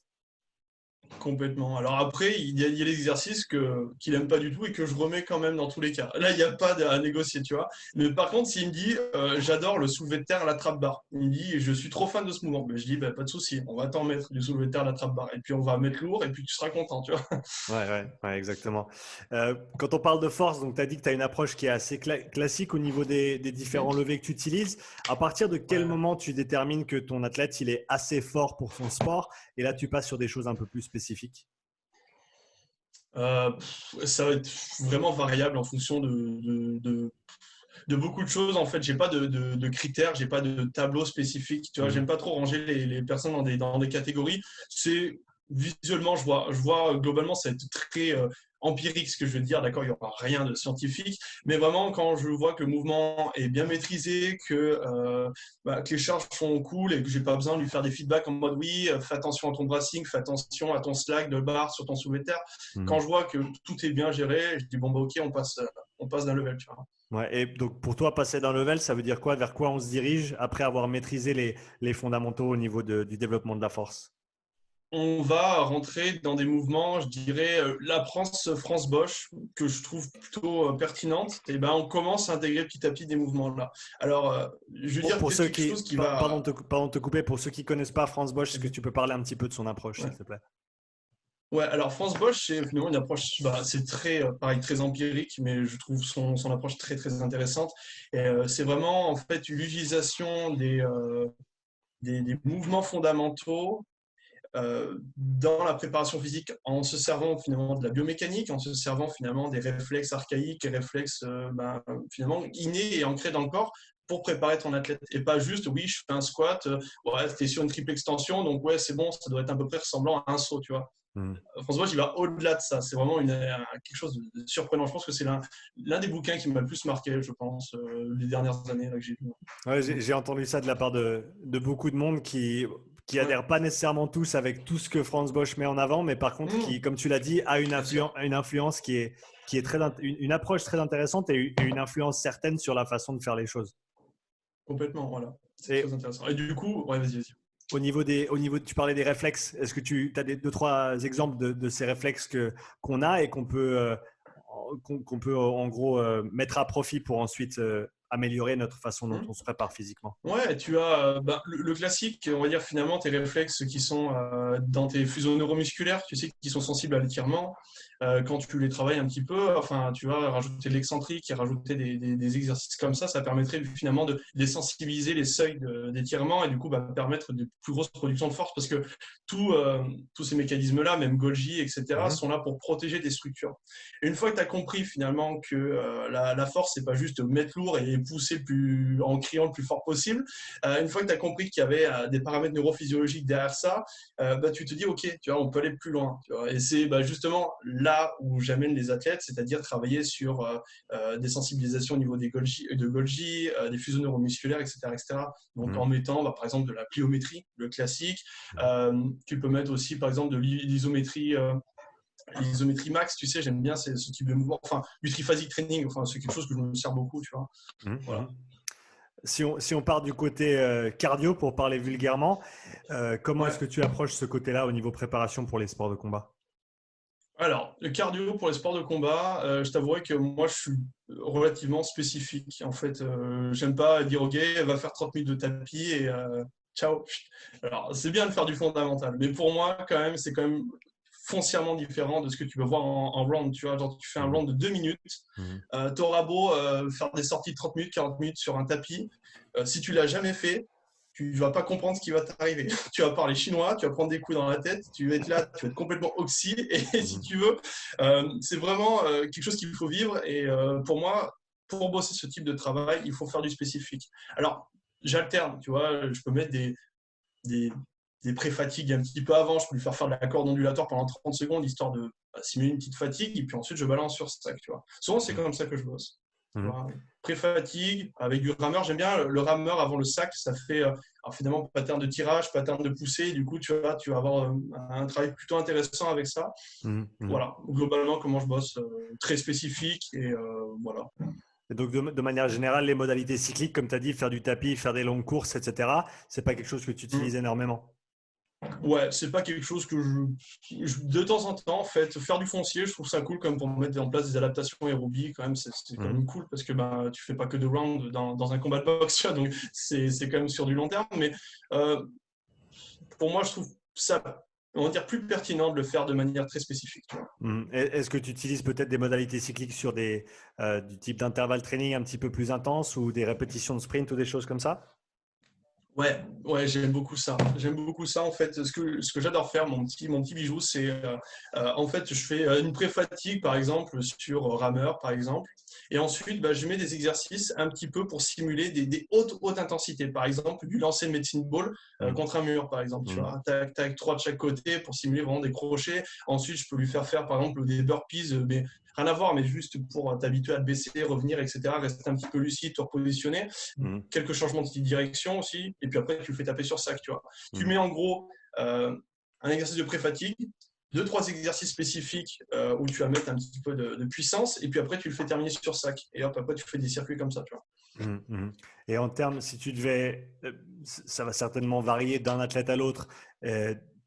Complètement. Alors après, il y a l'exercice qu'il aime pas du tout et que je remets quand même dans tous les cas. Là, il n'y a pas à négocier, tu vois. Mais par contre, s'il me dit, j'adore le soulevé de terre à la trappe-barre, il me dit, je suis trop fan de ce mouvement. Mais je dis, bah, pas de souci, on va t'en mettre du soulevé de terre à la trappe-barre. Et puis, on va mettre lourd et puis tu seras content, tu vois. Ouais, exactement. Quand on parle de force, donc tu as dit que tu as une approche qui est assez classique au niveau des différents levées que tu utilises. À partir de quel Ouais. moment tu détermines que ton athlète il est assez fort pour son sport et là tu passes sur des choses un peu plus spécifiques? Ça va être vraiment variable en fonction de beaucoup de choses. En fait, j'ai pas de critères, j'ai pas de tableau spécifique. Tu vois, j'aime Mhm. pas trop ranger les personnes dans des catégories. C'est visuellement, je vois globalement, ça va être très empirique ce que je veux dire. D'accord, il y aura rien de scientifique, mais vraiment quand je vois que le mouvement est bien maîtrisé, que les charges sont cool et que j'ai pas besoin de lui faire des feedbacks en mode oui, fais attention à ton bracing, fais attention à ton slack de barre sur ton soulevé de terre. Quand Mhm. je vois que tout est bien géré, je dis bon bah ok, on passe d'un level. Tu vois. Ouais, et donc pour toi, passer d'un level, ça veut dire quoi? Vers quoi on se dirige après avoir maîtrisé les fondamentaux au niveau du développement de la force? On va rentrer dans des mouvements, je dirais, la France Bosch, que je trouve plutôt pertinente, et ben on commence à intégrer petit à petit des mouvements là. Alors, je veux dire Pour peut-être ceux quelque qui, chose qui va. pardon de te couper, pour ceux qui connaissent pas Franz Bosch, est-ce que Vas-y. tu peux parler un petit peu de son approche, s'il Ouais. te plaît? Ouais, alors France Bosch, c'est finalement une approche, c'est très, pareil, très empirique, mais je trouve son approche très, très intéressante. Et c'est vraiment, en fait, l'utilisation des mouvements fondamentaux dans la préparation physique en se servant finalement de la biomécanique, en se servant finalement des réflexes archaïques et réflexes finalement innés et ancrés dans le corps pour préparer ton athlète. Et pas juste, oui, je fais un squat, ouais, t'es sur une triple extension, donc ouais, c'est bon, ça doit être à peu près ressemblant à un saut, tu vois. Mm. François, il va au-delà de ça. C'est vraiment quelque chose de surprenant. Je pense que c'est l'un des bouquins qui m'a le plus marqué, je pense, les dernières années là, que j'ai lu. Ouais, j'ai entendu ça de la part de beaucoup de monde qui Ouais. adhèrent pas nécessairement tous avec tout ce que Franz Bosch met en avant, mais par contre qui, comme tu l'as dit, a une influence qui est une approche très intéressante et une influence certaine sur la façon de faire les choses. Complètement, voilà. C'est Et très intéressant. Et du coup, ouais, vas-y. tu parlais des réflexes. Est-ce que tu as deux, trois exemples de ces réflexes qu'on a et qu'on peut en gros mettre à profit pour ensuite améliorer notre façon dont on se prépare physiquement? Ouais, tu as le classique, on va dire finalement tes réflexes qui sont dans tes fuseaux neuromusculaires, tu sais, qui sont sensibles à l'étirement. Quand tu les travailles un petit peu, enfin, tu vas rajouter de l'excentrique et rajouter des exercices comme ça permettrait finalement de désensibiliser les seuils d'étirement et du coup permettre de plus grosses productions de force parce que tous ces mécanismes-là, même Golgi, etc., sont là pour protéger tes structures. Et une fois que tu as compris finalement que la force, c'est pas juste mettre lourd et pousser en criant le plus fort possible, une fois que tu as compris qu'il y avait des paramètres neurophysiologiques derrière ça, tu te dis, OK, tu vois, on peut aller plus loin. Tu vois, et c'est justement là où j'amène les athlètes, c'est-à-dire travailler sur des sensibilisations au niveau de Golgi, des fuseaux neuromusculaires, etc. etc. Donc en mettant par exemple de la pliométrie, le classique. Tu peux mettre aussi par exemple de l'isométrie. L'isométrie max, tu sais, j'aime bien ce type de mouvement. Enfin, du triphasic training, enfin, c'est quelque chose que je me sers beaucoup, tu vois. Voilà. Si on part du côté cardio, pour parler vulgairement, comment est-ce Ouais. que tu approches ce côté-là au niveau préparation pour les sports de combat? Alors, le cardio pour les sports de combat, je t'avouerai que moi, je suis relativement spécifique. En fait, j'aime pas dire, OK, elle va faire 30 minutes de tapis et ciao. Alors, c'est bien de faire du fondamental, mais pour moi, quand même, c'est quand même foncièrement différent de ce que tu peux voir en round. Tu vois, genre, tu fais un round de 2 minutes, tu auras beau faire des sorties de 30 minutes, 40 minutes sur un tapis. Si tu l'as jamais fait, tu ne vas pas comprendre ce qui va t'arriver. Tu vas parler chinois, tu vas prendre des coups dans la tête, tu vas être là, tu vas être complètement oxy. Et si tu veux, c'est vraiment quelque chose qu'il faut vivre. Et pour moi, pour bosser ce type de travail, il faut faire du spécifique. Alors, j'alterne, tu vois, je peux mettre des, des pré-fatigues un petit peu avant, je peux lui faire de la corde ondulatoire pendant 30 secondes, histoire de simuler une petite fatigue, et puis ensuite je balance sur stack, tu vois. Souvent, c'est comme ça que je bosse. Pré-fatigue, avec du rameur. J'aime bien le rameur avant le sac. Ça fait finalement pattern de tirage, pattern de poussée. Du coup, tu vas avoir un travail plutôt intéressant avec ça. Voilà, globalement, comment je bosse, très spécifique. Et voilà. Et donc, de manière générale, les modalités cycliques, comme tu as dit, faire du tapis, faire des longues courses, etc., c'est pas quelque chose que tu utilises énormément? Ouais, c'est pas quelque chose que de temps en temps, en fait, faire du foncier, je trouve ça cool comme pour mettre en place des adaptations aérobies, quand même, c'est quand même cool parce que tu fais pas que de round dans un combat de boxe, tu vois, donc c'est quand même sur du long terme, mais pour moi, je trouve ça, on va dire, plus pertinent de le faire de manière très spécifique, tu vois. Est-ce que tu utilises peut-être des modalités cycliques sur du type d'intervalle training un petit peu plus intense ou des répétitions de sprint ou des choses comme ça? Ouais, j'aime beaucoup ça. J'aime beaucoup ça. En fait, ce que j'adore faire, mon petit bijou, c'est en fait, je fais une pré-fatigue, par exemple, sur rameur, par exemple. Et ensuite, je mets des exercices un petit peu pour simuler des hautes intensités. Par exemple, du lancer de medicine ball contre un mur, par exemple. Tu vois, tac, tac, trois de chaque côté pour simuler vraiment des crochets. Ensuite, je peux lui faire par exemple, des burpees, mais rien à voir, mais juste pour t'habituer à te baisser, revenir, etc. Rester un petit peu lucide, te repositionner. Quelques changements de direction aussi. Et puis après, tu le fais taper sur sac, tu vois. Tu mets en gros un exercice de pré-fatigue, 2-3 exercices spécifiques où tu vas mettre un petit peu de puissance, et puis après, tu le fais terminer sur sac. Et hop, après, tu fais des circuits comme ça, tu vois. Et en termes, si tu devais, ça va certainement varier d'un athlète à l'autre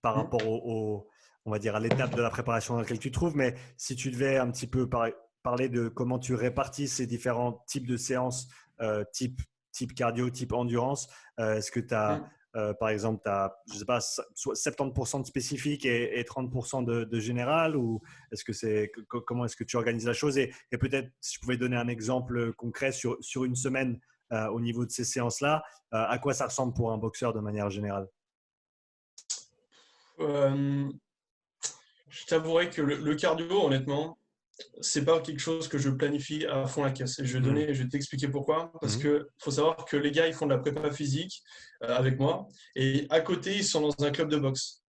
par rapport on va dire, à l'étape de la préparation dans laquelle tu te trouves, mais si tu devais un petit peu parler de comment tu répartis ces différents types de séances, type cardio, type endurance, est-ce que tu as Par exemple, tu as, je sais pas, 70% de spécifique et 30% de général, ou comment est-ce que tu organises la chose? Et peut-être, si je pouvais donner un exemple concret sur une semaine au niveau de ces séances-là, à quoi ça ressemble pour un boxeur de manière générale? Euh, je t'avouerai que le cardio, honnêtement, c'est pas quelque chose que je planifie à fond la caisse. Et Mhm. je vais t'expliquer pourquoi. Parce Mhm. que faut savoir que les gars, ils font de la prépa physique avec moi. Et à côté, ils sont dans un club de boxe.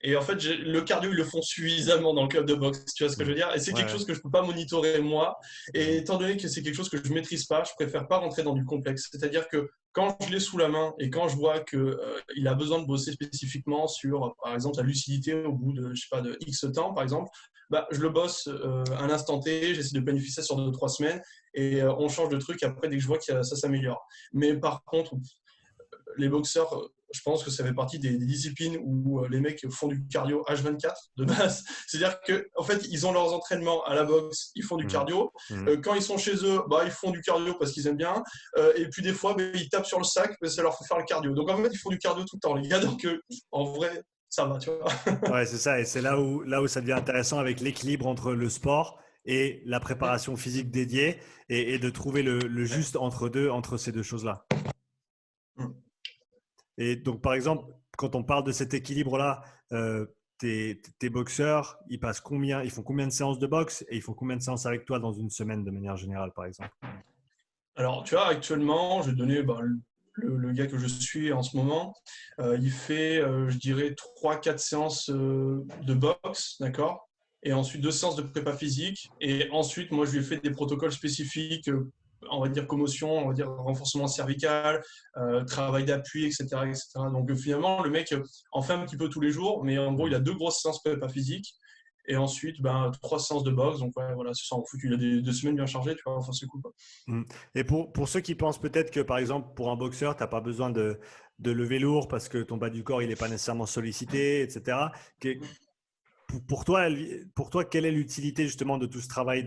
Et en fait, le cardio, ils le font suffisamment dans le club de boxe, tu vois ce que je veux Mhm. dire? Et c'est Ouais, quelque ouais. chose que je peux pas monitorer moi. Et Mhm. étant donné que c'est quelque chose que je maîtrise pas, je préfère pas rentrer dans du complexe. C'est-à-dire que quand je l'ai sous la main et quand je vois que il a besoin de bosser spécifiquement sur, par exemple, la lucidité au bout de, je sais pas, de X temps, par exemple, bah, je le bosse un instant T, j'essaie de planifier ça sur 2 ou 3 semaines et on change de truc après dès que je vois que ça s'améliore. Mais par contre, les boxeurs, je pense que ça fait partie des disciplines où les mecs font du cardio H24 de base. C'est-à-dire qu'en fait, ils ont leurs entraînements à la boxe, ils font du Mhm. cardio. Mhm. Quand ils sont chez eux, bah, ils font du cardio parce qu'ils aiment bien. Et puis des fois, bah, ils tapent sur le sac parce que ça leur fait faire le cardio. Donc en fait, ils font du cardio tout le temps, les gars. Donc en vrai, ça va, tu vois. Ouais, c'est ça. Et c'est là où ça devient intéressant avec l'équilibre entre le sport et la préparation physique dédiée et de trouver le juste entre ces deux choses-là. Et donc, par exemple, quand on parle de cet équilibre-là, tes boxeurs, ils font combien de séances de boxe et ils font combien de séances avec toi dans une semaine de manière générale, par exemple? Alors, tu vois, actuellement, je vais donner bah, le gars que je suis en ce moment. Il fait, je dirais, 3 4 séances de boxe, d'accord? Et ensuite 2 séances de prépa physique. Et ensuite, moi, je lui ai fait des protocoles spécifiques, on va dire commotion, on va dire renforcement cervical, travail d'appui, etc., etc. Donc, finalement, le mec en fait un petit peu tous les jours, mais en gros, il a 2 grosses séances prépa physique. Et ensuite, ben, 3 séances de boxe. Donc, ouais, voilà, c'est ça en foot. Il a des semaines bien chargées, tu vois. Enfin, c'est cool, quoi. Mm. Et pour ceux qui pensent peut-être que, par exemple, pour un boxeur, tu n'as pas besoin de lever lourd parce que ton bas du corps, il n'est pas nécessairement sollicité, etc. Que- pour toi, quelle est l'utilité justement de tout ce travail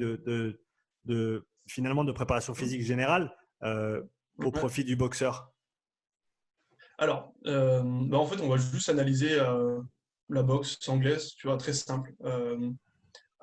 finalement de préparation physique générale euh, au Ouais. profit du boxeur? Alors, bah, en fait, on va juste analyser la boxe anglaise, tu vois, très simple.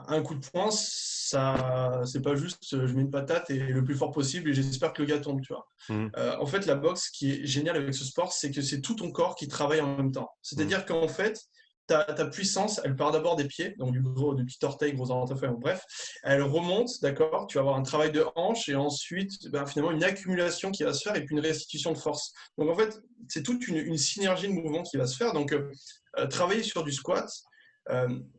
Un coup de poing, ça, c'est pas juste je mets une patate et le plus fort possible et j'espère que le gars tombe, tu vois. Mm. En fait, la boxe, ce qui est génial avec ce sport, c'est que c'est tout ton corps qui travaille en même temps. Mm. C'est-à-dire qu'en fait, ta puissance, elle part d'abord des pieds, donc du petit orteil, gros orteil, bref, elle remonte, d'accord, tu vas avoir un travail de hanche et ensuite, ben, finalement, une accumulation qui va se faire et puis une restitution de force. Donc en fait, c'est toute une synergie de mouvements qui va se faire. Donc, travailler sur du squat,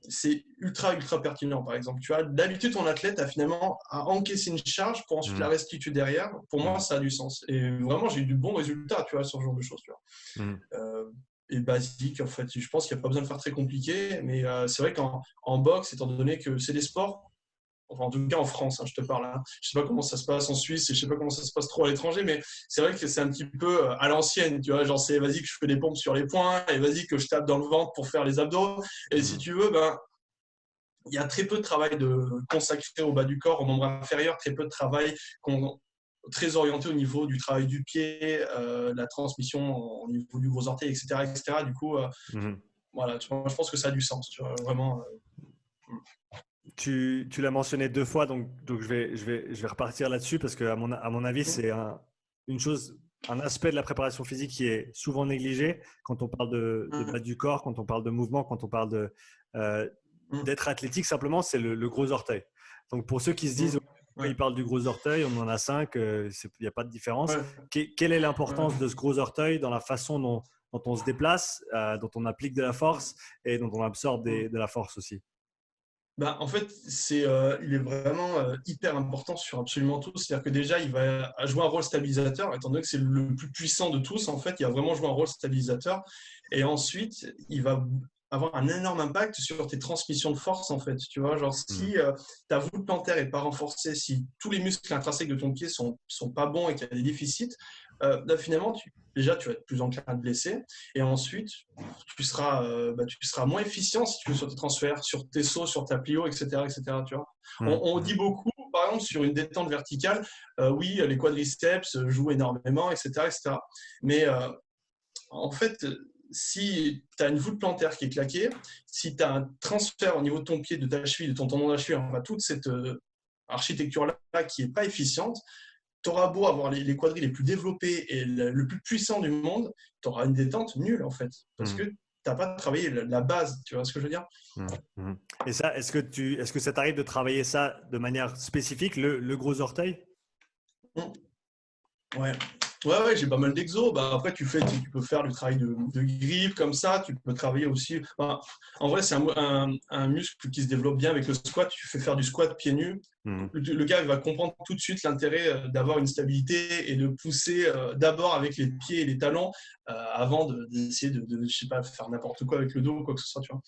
c'est ultra pertinent. Par exemple, tu as d'habitude ton athlète a finalement à encaisser une charge pour ensuite la Mm. restituer derrière. Pour moi, Mm. ça a du sens. Et vraiment, j'ai eu du bon résultat, tu vois, sur ce genre de choses. Tu vois. Mm. Et basique, en fait, je pense qu'il n'y a pas besoin de faire très compliqué, mais c'est vrai qu'en boxe, étant donné que c'est des sports, enfin en tout cas en France, hein, je te parle, hein. Je sais pas comment ça se passe en Suisse et je sais pas comment ça se passe trop à l'étranger, mais c'est vrai que c'est un petit peu à l'ancienne, tu vois, genre c'est vas-y que je fais des pompes sur les poings et vas-y que je tape dans le ventre pour faire les abdos. Et si Mm. tu veux, ben il y a très peu de travail consacré au bas du corps, au membre inférieur, très peu de travail très orienté au niveau du travail du pied, la transmission au niveau du gros orteil, etc. etc. Du coup, Mm. voilà, je pense que ça a du sens, tu vois, vraiment. Tu l'as mentionné 2 fois, donc je vais repartir là-dessus parce qu'à mon avis, c'est une chose, un aspect de la préparation physique qui est souvent négligé quand on parle de bas du corps, quand on parle de mouvement, quand on parle euh, d'être athlétique, simplement, c'est le gros orteil. Donc pour ceux qui se disent, ouais, Ouais, il parle du gros orteil, on en a 5, il n'y a pas de différence. ouais, Quelle est l'importance ouais. de ce gros orteil dans la façon dont on se déplace, dont on applique de la force et dont on absorbe de la force aussi? Bah, en fait, il est vraiment hyper important sur absolument tout. C'est-à-dire que déjà, il va jouer un rôle stabilisateur, étant donné que c'est le plus puissant de tous. En fait, il va vraiment jouer un rôle stabilisateur. Et ensuite, il va avoir un énorme impact sur tes transmissions de force, en fait. Tu vois, genre, Mm. si ta voûte plantaire n'est pas renforcée, si tous les muscles intrinsèques de ton pied sont pas bons et qu'il y a des déficits, là, finalement, déjà, tu vas être plus enclin à te blesser. Et ensuite, tu seras moins efficient si tu veux sur tes transferts, sur tes sauts, sur ta plio, etc., etc. Tu vois. Mm. On Mm. dit beaucoup, par exemple, sur une détente verticale, oui, les quadriceps jouent énormément, etc., etc. Mais en fait, si tu as une voûte plantaire qui est claquée, si tu as un transfert au niveau de ton pied, de ta cheville, de ton tendon d'Achille, enfin, toute cette architecture-là qui n'est pas efficiente, tu auras beau avoir les quadris les plus développés et le plus puissant du monde, tu auras une détente nulle, en fait. Parce que tu n'as pas travaillé la base, tu vois ce que je veux dire? Et ça, est-ce que ça t'arrive de travailler ça de manière spécifique, le gros orteil? Ouais. Ouais, j'ai pas mal d'exos. Après, tu peux faire du travail de grippe comme ça. Tu peux travailler aussi. En vrai, c'est un muscle qui se développe bien avec le squat. Tu fais faire du squat pieds nus. Le gars il va comprendre tout de suite l'intérêt d'avoir une stabilité et de pousser d'abord avec les pieds et les talons avant d'essayer de, je sais pas, faire n'importe quoi avec le dos ou quoi que ce soit. Tu vois.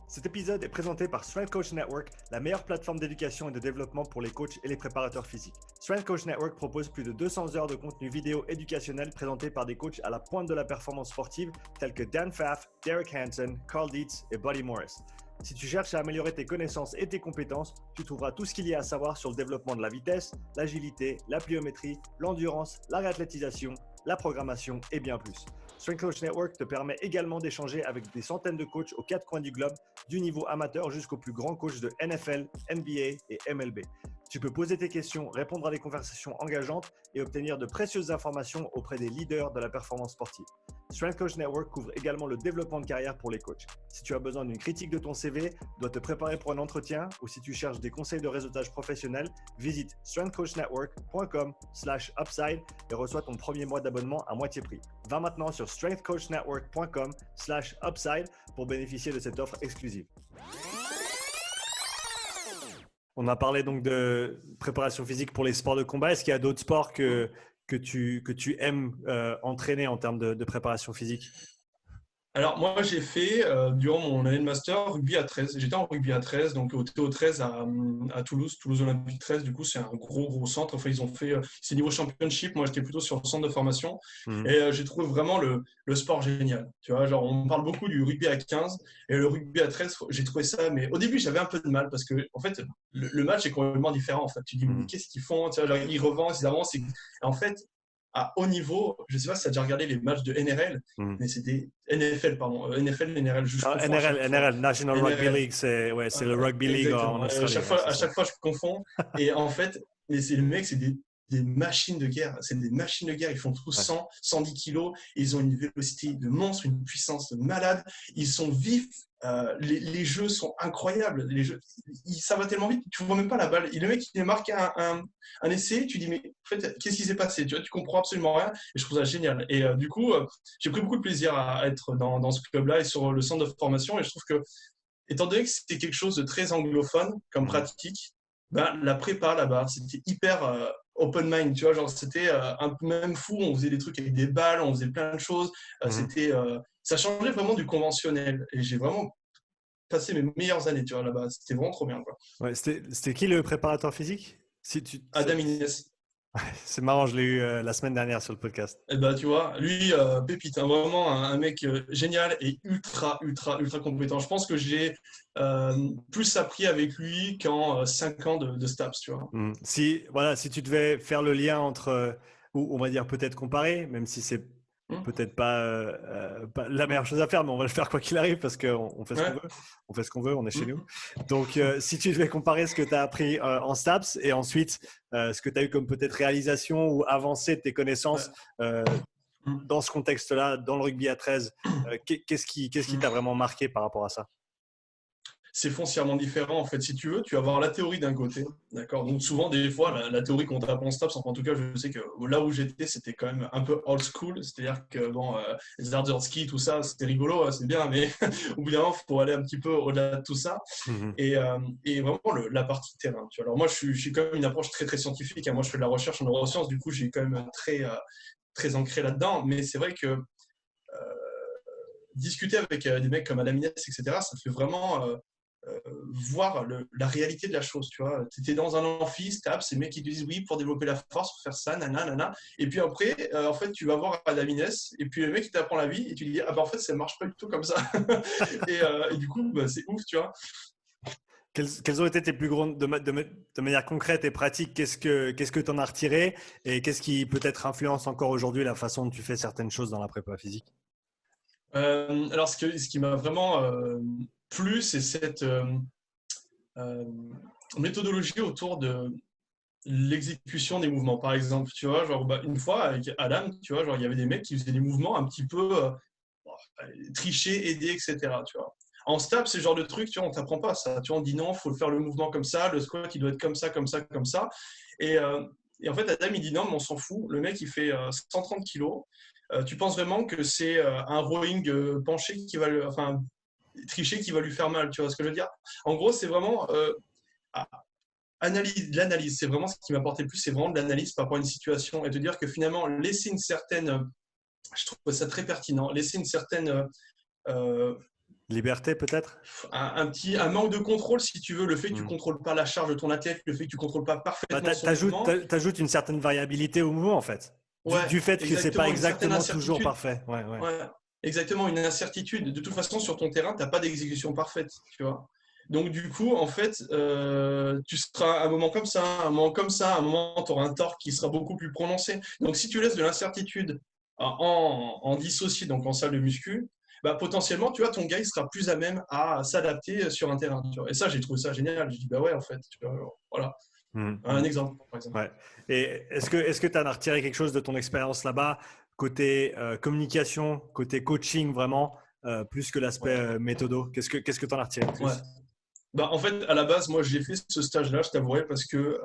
Cet épisode est présenté par Strength Coach Network, la meilleure plateforme d'éducation et de développement pour les coachs et les préparateurs physiques. Strength Coach Network propose plus de 200 heures de contenu vidéo éducationnel présenté par des coachs à la pointe de la performance sportive tels que Dan Pfaff, Derek Hansen, Carl Dietz et Buddy Morris. Si tu cherches à améliorer tes connaissances et tes compétences, tu trouveras tout ce qu'il y a à savoir sur le développement de la vitesse, l'agilité, la pliométrie, l'endurance, la réathlétisation, la programmation et bien plus. Strength Coach Network te permet également d'échanger avec des centaines de coachs aux quatre coins du globe, du niveau amateur jusqu'aux plus grands coachs de NFL, NBA et MLB. Tu peux poser tes questions, répondre à des conversations engageantes et obtenir de précieuses informations auprès des leaders de la performance sportive. Strength Coach Network couvre également le développement de carrière pour les coachs. Si tu as besoin d'une critique de ton CV, dois te préparer pour un entretien ou si tu cherches des conseils de réseautage professionnel, visite strengthcoachnetwork.com/upside et reçois ton premier mois d'abonnement à moitié prix. Va maintenant sur strengthcoachnetwork.com/upside pour bénéficier de cette offre exclusive. On a parlé donc de préparation physique pour les sports de combat. Est-ce qu'il y a d'autres sports que tu aimes entraîner en termes de préparation physique? Alors, moi, j'ai fait, durant mon année de master, rugby à 13. J'étais en rugby à 13, donc au TO13 à Toulouse, Toulouse Olympique 13. Du coup, c'est un gros centre. Enfin, ils ont fait, c'est niveau championship. Moi, j'étais plutôt sur le centre de formation. Et j'ai trouvé vraiment le sport génial. Tu vois, genre, on parle beaucoup du rugby à 15 et le rugby à 13, j'ai trouvé ça. Mais au début, j'avais un peu de mal parce que, en fait, le match est complètement différent. En fait, tu dis, mais qu'est-ce qu'ils font? Tu vois, genre, ils revancent, ils avancent. En fait, à haut niveau, je ne sais pas si tu as déjà regardé les matchs de NRL, mais c'était NFL, pardon. NFL, NRL, NRL, National Rugby League, c'est le Rugby League en Australie. À chaque fois, je confonds. Et en fait, mais c'est le mec, c'est des machines de guerre. C'est des machines de guerre. Ils font tous 100, 110 kilos. Ils ont une vélocité de monstre, une puissance de malade. Ils sont vifs. Les jeux sont incroyables. Ça va tellement vite, tu ne vois même pas la balle. Et le mec, il marque un essai, tu dis, mais en fait, qu'est-ce qui s'est passé? Tu vois, tu comprends absolument rien. Et je trouve ça génial. Et du coup, j'ai pris beaucoup de plaisir à être dans ce club-là et sur le centre de formation. Et je trouve que, étant donné que c'était quelque chose de très anglophone comme pratique, la prépa là-bas, c'était hyper open mind, tu vois, genre c'était un peu même fou, on faisait des trucs avec des balles, on faisait plein de choses, ça changeait vraiment du conventionnel et j'ai vraiment passé mes meilleures années, tu vois, là-bas, c'était vraiment trop bien, quoi. Ouais, c'était qui le préparateur physique? Adam Inès. C'est marrant, je l'ai eu la semaine dernière sur le podcast. Et tu vois, lui, pépite, hein, vraiment un mec génial et ultra compétent. Je pense que j'ai plus appris avec lui qu'en 5 ans de STAPS, tu vois. Si tu devais faire le lien entre, ou on va dire peut-être comparer, même si c'est peut-être pas la meilleure chose à faire, mais on va le faire quoi qu'il arrive parce qu'on fait ce qu'on veut. On fait ce qu'on veut, on est chez nous. Donc, si tu devais comparer ce que tu as appris en STAPS et ensuite ce que tu as eu comme peut-être réalisation ou avancée de tes connaissances dans ce contexte-là, dans le rugby à 13, qu'est-ce qui t'a vraiment marqué par rapport à ça? C'est foncièrement différent. En fait, si tu veux, tu vas avoir la théorie d'un côté. D'accord. Donc, souvent, des fois, la théorie qu'on t'apprend en STAPS, en tout cas, je sais que là où j'étais, c'était quand même un peu old school. C'est-à-dire que, les arts de ski, tout ça, c'était rigolo, hein, c'est bien, mais au bout d'un moment, il faut aller un petit peu au-delà de tout ça. Et vraiment, la partie terrain. Tu vois. Alors, moi, je suis quand même une approche très scientifique. Hein. Moi, je fais de la recherche en neurosciences. Du coup, j'ai quand même très ancré là-dedans. Mais c'est vrai que discuter avec des mecs comme Adam Inès, etc., ça fait vraiment voir la réalité de la chose, tu vois. Tu étais dans un amphi, STAPS, ces mecs qui te disent oui, pour développer la force, pour faire ça, nanana. Et puis après, en fait, tu vas voir Adam Inès, et puis le mec, il t'apprend la vie, et tu dis, en fait, ça marche pas du tout comme ça. et du coup, c'est ouf, tu vois. Quelles ont été tes plus grandes, de manière concrète et pratique, qu'est-ce que tu en as retiré et qu'est-ce qui peut-être influence encore aujourd'hui la façon dont tu fais certaines choses dans la prépa physique? Alors, ce qui m'a vraiment plu, c'est cette euh, méthodologie autour de l'exécution des mouvements. Par exemple, tu vois, genre, une fois avec Adam, tu vois, genre, il y avait des mecs qui faisaient des mouvements un petit peu tricher, aider, etc. Tu vois. En STAPS, c'est le genre de truc, tu vois, on t'apprend pas ça. Tu vois, on dit non, il faut faire le mouvement comme ça, le squat, il doit être comme ça, comme ça, comme ça. Et, euh, et en fait, Adam, il dit non, mais on s'en fout. Le mec, il fait 130 kilos. Tu penses vraiment que c'est un rowing penché qui va enfin, tricher qui va lui faire mal, tu vois ce que je veux dire? En gros, c'est vraiment l'analyse, c'est vraiment ce qui m'apportait le plus, c'est vraiment de l'analyse par rapport à une situation et te dire que finalement, laisser une certaine, je trouve ça très pertinent, laisser une certaine euh, Liberté peut-être? un manque de contrôle, si tu veux, le fait que tu ne contrôles pas la charge de ton athlète, le fait que tu ne contrôles pas Bah, parfaitement son mouvement. t'ajoutes une certaine variabilité au mouvement en fait. Ouais, Du fait que c'est pas exactement, une certaine exactement toujours incertitude. parfait. Ouais, ouais. Ouais, exactement, une incertitude. De toute façon, sur ton terrain, tu n'as pas d'exécution parfaite, tu vois. Donc, du coup, en fait, tu seras à un moment comme ça, un moment comme ça, un moment, tu auras un torque qui sera beaucoup plus prononcé. Donc, si tu laisses de l'incertitude en dissocié, donc en salle de muscu, bah, potentiellement, tu vois, ton gars, il sera plus à même à s'adapter sur un terrain. Tu vois. Et ça, j'ai trouvé ça génial. J'ai dit, bah ouais, en fait, tu vois, voilà. Un exemple, par exemple. Ouais. Et est-ce que tu as retiré quelque chose de ton expérience là-bas, côté communication, côté coaching vraiment, plus que l'aspect Ouais. méthodo? Qu'est-ce que tu en as retiré de Ouais. plus? Bah, en fait, à la base, moi, j'ai fait ce stage-là, je t'avouerai, parce que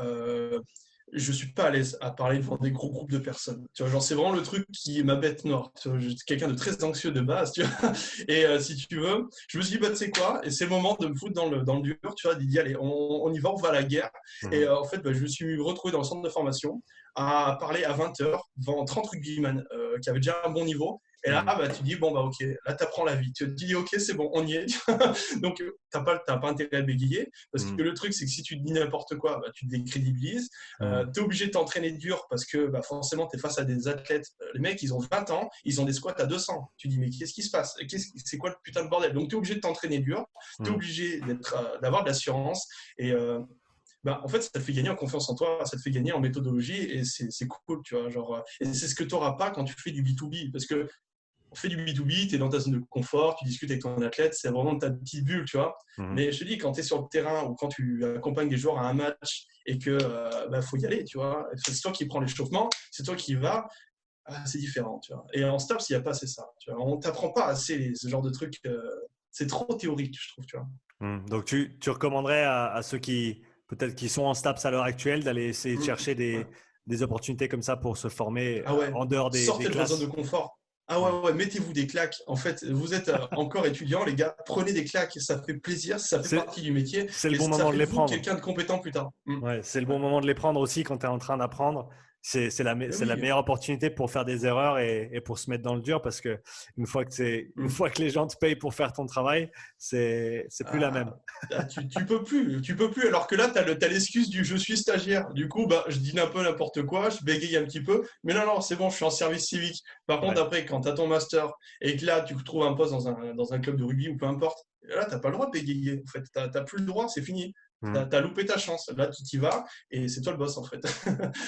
je suis pas à l'aise à parler devant des gros groupes de personnes. Tu vois, genre, c'est vraiment le truc qui est ma bête noire. Tu vois, je suis quelqu'un de très anxieux de base, tu vois. Et si tu veux, je me suis dit, bah, tu sais quoi, et c'est le moment de me foutre dans le dur, tu vois, d'y dire, allez, on y va, on va à la guerre. Et en fait, bah, je me suis retrouvé dans le centre de formation à parler à 20 heures devant 30 rugbyman qui avaient déjà un bon niveau. Et là, bah, tu dis, bon, bah, ok, là, tu apprends la vie. Tu te dis, ok, c'est bon, on y est. Donc, tu n'as pas intérêt à bégayer. Parce que le truc, c'est que si tu dis n'importe quoi, bah, tu te décrédibilises. Tu es obligé de t'entraîner dur parce que bah, forcément, tu es face à des athlètes. Les mecs, ils ont 20 ans, ils ont des squats à 200. Tu dis, mais qu'est-ce qui se passe? C'est quoi le putain de bordel? Donc, tu es obligé de t'entraîner dur. Tu es obligé d'avoir de l'assurance. Et bah, en fait, ça te fait gagner en confiance en toi, ça te fait gagner en méthodologie et c'est cool, tu vois. Genre, et c'est ce que tu n'auras pas quand tu fais du B2B. Parce que on fait du B2B, tu es dans ta zone de confort, tu discutes avec ton athlète, c'est vraiment ta petite bulle, tu vois. Mais je te dis, quand tu es sur le terrain ou quand tu accompagnes des joueurs à un match et que bah, faut y aller, tu vois, c'est toi qui prends l'échauffement, c'est toi qui vas, c'est différent, tu vois. Et en STAPS, il n'y a pas assez ça, tu vois. On t'apprend pas assez ce genre de trucs, c'est trop théorique, je trouve, tu vois. Donc, tu recommanderais à ceux qui, peut-être qui sont en STAPS à l'heure actuelle, d'aller essayer de chercher Ouais. des opportunités comme ça pour se former Ah ouais, en dehors des sortez de votre zone de classes? confort. Ah ouais, ouais, mettez-vous des claques. En fait, vous êtes encore étudiant, les gars, prenez des claques, ça fait plaisir, ça fait partie du métier C'est le et bon ça moment de fait de les vous prendre. quelqu'un de compétent plus tard. Ouais, c'est le bon moment de les prendre aussi quand tu es en train d'apprendre. Mais C'est la oui. meilleure opportunité pour faire des erreurs et pour se mettre dans le dur parce que une fois que les gens te payent pour faire ton travail, c'est plus la même. Tu peux plus, tu peux plus. Alors que là, tu as l'excuse du je suis stagiaire. Du coup, bah, je dis un peu n'importe quoi, je bégaye un petit peu. Mais non, non, c'est bon, je suis en service civique. Par contre, Ouais. après, quand tu as ton master et que là, tu trouves un poste dans un club de rugby ou peu importe, là, tu n'as pas le droit de bégayer. En fait, tu n'as plus le droit, c'est fini. Tu Mm. as loupé ta chance. Là, tu t'y vas et c'est toi le boss, en fait.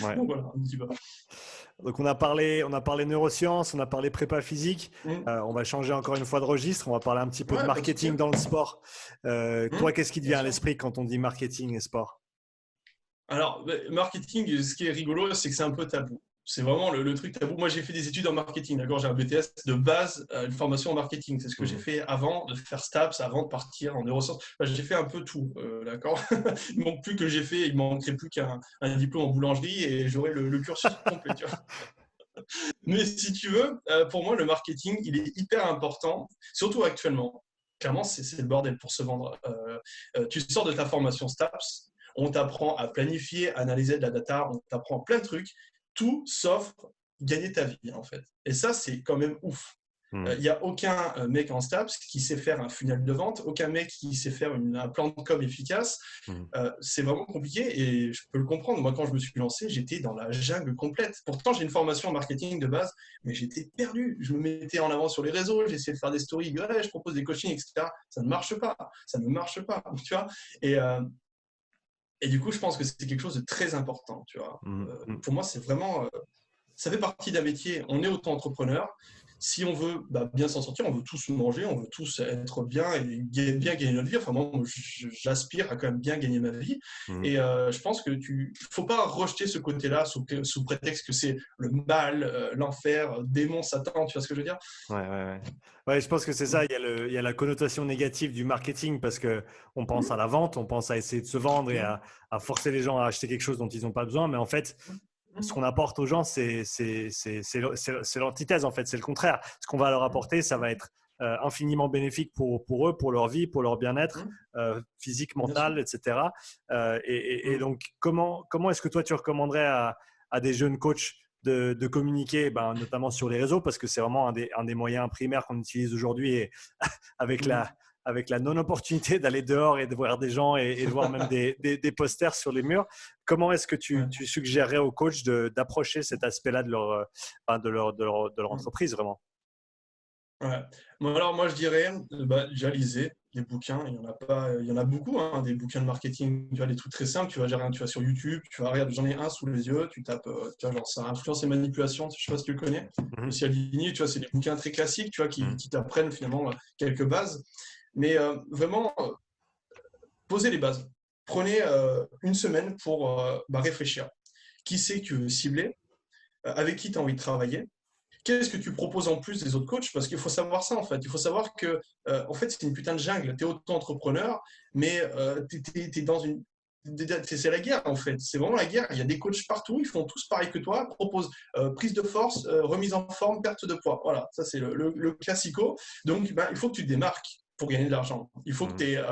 Ouais. Donc voilà, on y va. Donc on a parlé neurosciences, on a parlé prépa physique. On va changer encore une fois de registre. On va parler un petit peu de Ouais, pas de souci. marketing dans le sport. Toi, qu'est-ce qui te Bien vient à sûr. l'esprit quand on dit marketing et sport? Alors, marketing, ce qui est rigolo, c'est que c'est un peu tabou. C'est vraiment le truc tabou. Moi, j'ai fait des études en marketing, d'accord? J'ai un BTS de base, une formation en marketing. C'est ce que j'ai fait avant de faire STAPS, avant de partir en neurosciences. Enfin, j'ai fait un peu tout, d'accord? Il manque plus que j'ai fait, il manquerait plus qu'un diplôme en boulangerie et j'aurais le cursus complet, tu vois. Mais si tu veux, pour moi, le marketing, il est hyper important, surtout actuellement. Clairement, c'est le bordel pour se vendre. Tu sors de ta formation STAPS, on t'apprend à planifier, analyser de la data, on t'apprend plein de trucs, tout sauf gagner ta vie, en fait. Et ça, c'est quand même ouf. Il n'y a aucun mec en STAPS qui sait faire un funnel de vente, aucun mec qui sait faire un plan de com efficace. C'est vraiment compliqué et je peux le comprendre. Moi, quand je me suis lancé, j'étais dans la jungle complète. Pourtant, j'ai une formation en marketing de base, mais j'étais perdu. Je me mettais en avant sur les réseaux, j'essayais de faire des stories, ouais, je propose des coachings, etc. Ça ne marche pas, ça ne marche pas, tu vois. Et du coup, je pense que c'est quelque chose de très important, tu vois. Pour moi, c'est vraiment… ça fait partie d'un métier. On est auto-entrepreneur. Si on veut bien s'en sortir, on veut tous manger, on veut tous être bien et bien gagner notre vie. Enfin, moi, j'aspire à quand même bien gagner ma vie. Et je pense que faut pas rejeter ce côté-là sous prétexte que c'est le mal, l'enfer, démon, Satan. Tu vois ce que je veux dire? Ouais, je pense que c'est ça. Il y a la connotation négative du marketing parce qu'on pense à la vente, on pense à essayer de se vendre et à forcer les gens à acheter quelque chose dont ils n'ont pas besoin. Mais en fait, ce qu'on apporte aux gens, c'est l'antithèse, en fait, c'est le contraire. Ce qu'on va leur apporter, ça va être infiniment bénéfique pour eux, pour leur vie, pour leur bien-être physique, mental, etc. Et donc, comment est-ce que toi, tu recommanderais à des jeunes coachs de communiquer, notamment sur les réseaux, parce que c'est vraiment un des moyens primaires qu'on utilise aujourd'hui et avec la non-opportunité d'aller dehors et de voir des gens et de voir même des posters sur les murs. Comment est-ce que tu suggérerais aux coachs d'approcher cet aspect-là de leur entreprise vraiment? Alors moi je dirais, déjà lisez des bouquins, il y en a beaucoup, hein, des bouquins de marketing, tu vois, des trucs très simples, tu vas sur YouTube, tu vas regarder, j'en ai un sous les yeux, tu tapes, tu vois, genre ça, influence et manipulation, je sais pas si tu le connais, aussi aligné, tu vois, c'est des bouquins très classiques, tu vois, qui t'apprennent finalement quelques bases, mais vraiment, posez les bases. Prenez une semaine pour réfléchir. Qui c'est que tu veux cibler? Avec qui tu as envie de travailler? Qu'est-ce que tu proposes en plus des autres coachs? Parce qu'il faut savoir ça, en fait. Il faut savoir que, en fait, c'est une putain de jungle. Tu es auto-entrepreneur, mais tu es dans une… C'est la guerre, en fait. C'est vraiment la guerre. Il y a des coachs partout. Ils font tous pareil que toi. Proposent prise de force, remise en forme, perte de poids. Voilà, ça, c'est le classico. Donc, il faut que tu te démarques pour gagner de l'argent. Il faut que tu aies,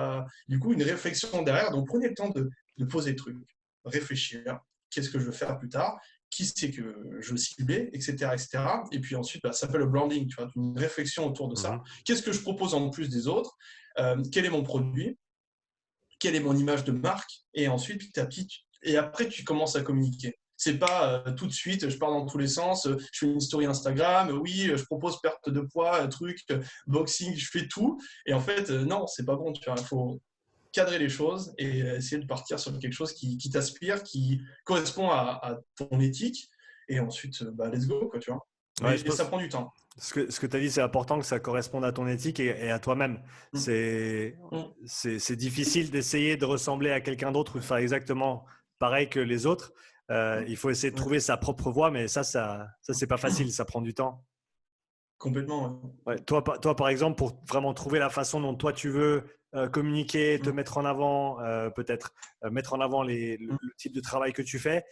du coup, une réflexion derrière. Donc, prenez le temps de poser le truc, réfléchir. Qu'est-ce que je veux faire plus tard? Qui c'est que je veux cibler, etc., etc. Et puis ensuite, ça s'appelle le branding, tu vois, une réflexion autour de ça. Qu'est-ce que je propose en plus des autres? Quel est mon produit? Quelle est mon image de marque? Et ensuite, petit à petit, et après, tu commences à communiquer. C'est pas tout de suite, je pars dans tous les sens, je fais une story Instagram, oui, je propose perte de poids, boxing, je fais tout. Et en fait, non, c'est pas bon, tu vois, il faut cadrer les choses et essayer de partir sur quelque chose qui t'aspire, qui correspond à ton éthique. Et ensuite, let's go, quoi, tu vois. Mais ça prend du temps. Ce que tu as dit, c'est important que ça corresponde à ton éthique et à toi-même. C'est difficile d'essayer de ressembler à quelqu'un d'autre ou de faire exactement pareil que les autres. Il faut essayer de trouver sa propre voie, mais ça c'est pas facile, ça prend du temps. Complètement. Ouais. Toi, par exemple, pour vraiment trouver la façon dont toi tu veux communiquer, te mettre en avant, peut-être mettre en avant le type de travail que tu fais,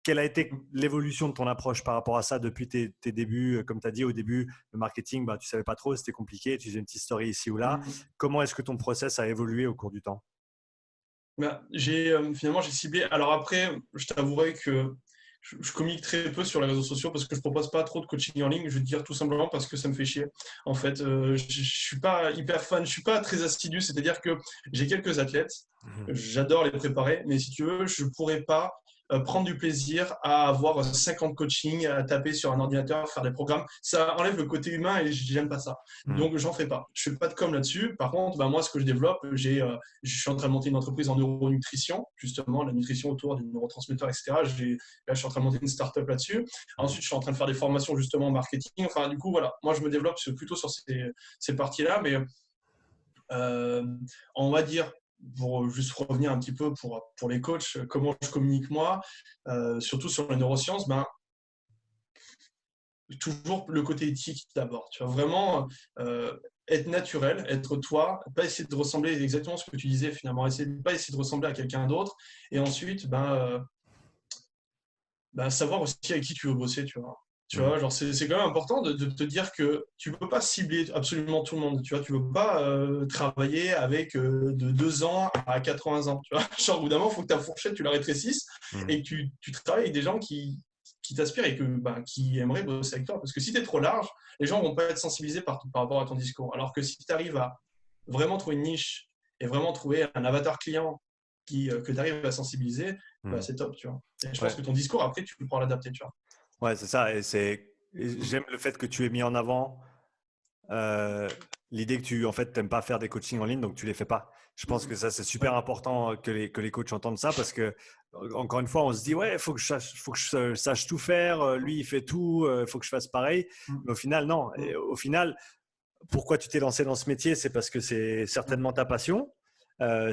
quelle a été l'évolution de ton approche par rapport à ça depuis tes débuts? Comme tu as dit au début, le marketing, tu ne savais pas trop, c'était compliqué, tu faisais une petite story ici ou là. Comment est-ce que ton process a évolué au cours du temps? Finalement, j'ai ciblé. Alors après, je t'avouerai que je communique très peu sur les réseaux sociaux parce que je propose pas trop de coaching en ligne. Je veux te dire tout simplement parce que ça me fait chier. En fait, je suis pas hyper fan, je suis pas très assidu. C'est-à-dire que j'ai quelques athlètes, j'adore les préparer, mais si tu veux, je pourrais pas prendre du plaisir à avoir 50 coachings, à taper sur un ordinateur, faire des programmes. Ça enlève le côté humain et j'aime pas ça. Donc, j'en fais pas. Je fais pas de com là-dessus. Par contre, moi, ce que je développe, je suis en train de monter une entreprise en neuronutrition, justement, la nutrition autour des neurotransmetteurs, etc. Là, je suis en train de monter une start-up là-dessus. Ensuite, je suis en train de faire des formations, justement, en marketing. Enfin, du coup, voilà. Moi, je me développe plutôt sur ces parties-là, mais on va dire, pour juste revenir un petit peu pour les coachs, comment je communique moi, surtout sur les neurosciences, toujours le côté éthique d'abord. Tu vois, vraiment être naturel, être toi, pas essayer de ressembler exactement à ce que tu disais finalement, pas essayer de ressembler à quelqu'un d'autre, et ensuite savoir aussi avec qui tu veux bosser, tu vois. Tu vois, genre c'est quand même important de te dire que tu ne peux pas cibler absolument tout le monde. Tu vois, tu ne peux pas travailler avec de 2 ans à 80 ans. Tu vois, genre, au bout d'un moment, il faut que ta fourchette, tu la rétrécisses et que tu travailles avec des gens qui qui t'aspirent et qui aimeraient bosser avec toi. Parce que si tu es trop large, les gens ne vont pas être sensibilisés par rapport à ton discours. Alors que si tu arrives à vraiment trouver une niche et vraiment trouver un avatar client que tu arrives à sensibiliser, c'est top, tu vois. Et je pense que ton discours, après, tu pourras l'adapter, tu vois. Ouais, c'est ça. J'aime le fait que tu aies mis en avant l'idée que tu n'aimes pas faire des coachings en ligne, donc tu les fais pas. Je pense que ça, c'est super important que les coachs entendent ça parce que, encore une fois, on se dit, ouais, il faut que je sache tout faire. Lui, il fait tout. Il faut que je fasse pareil. Mais au final, non. Et au final, pourquoi tu t'es lancé dans ce métier? C'est parce que c'est certainement ta passion.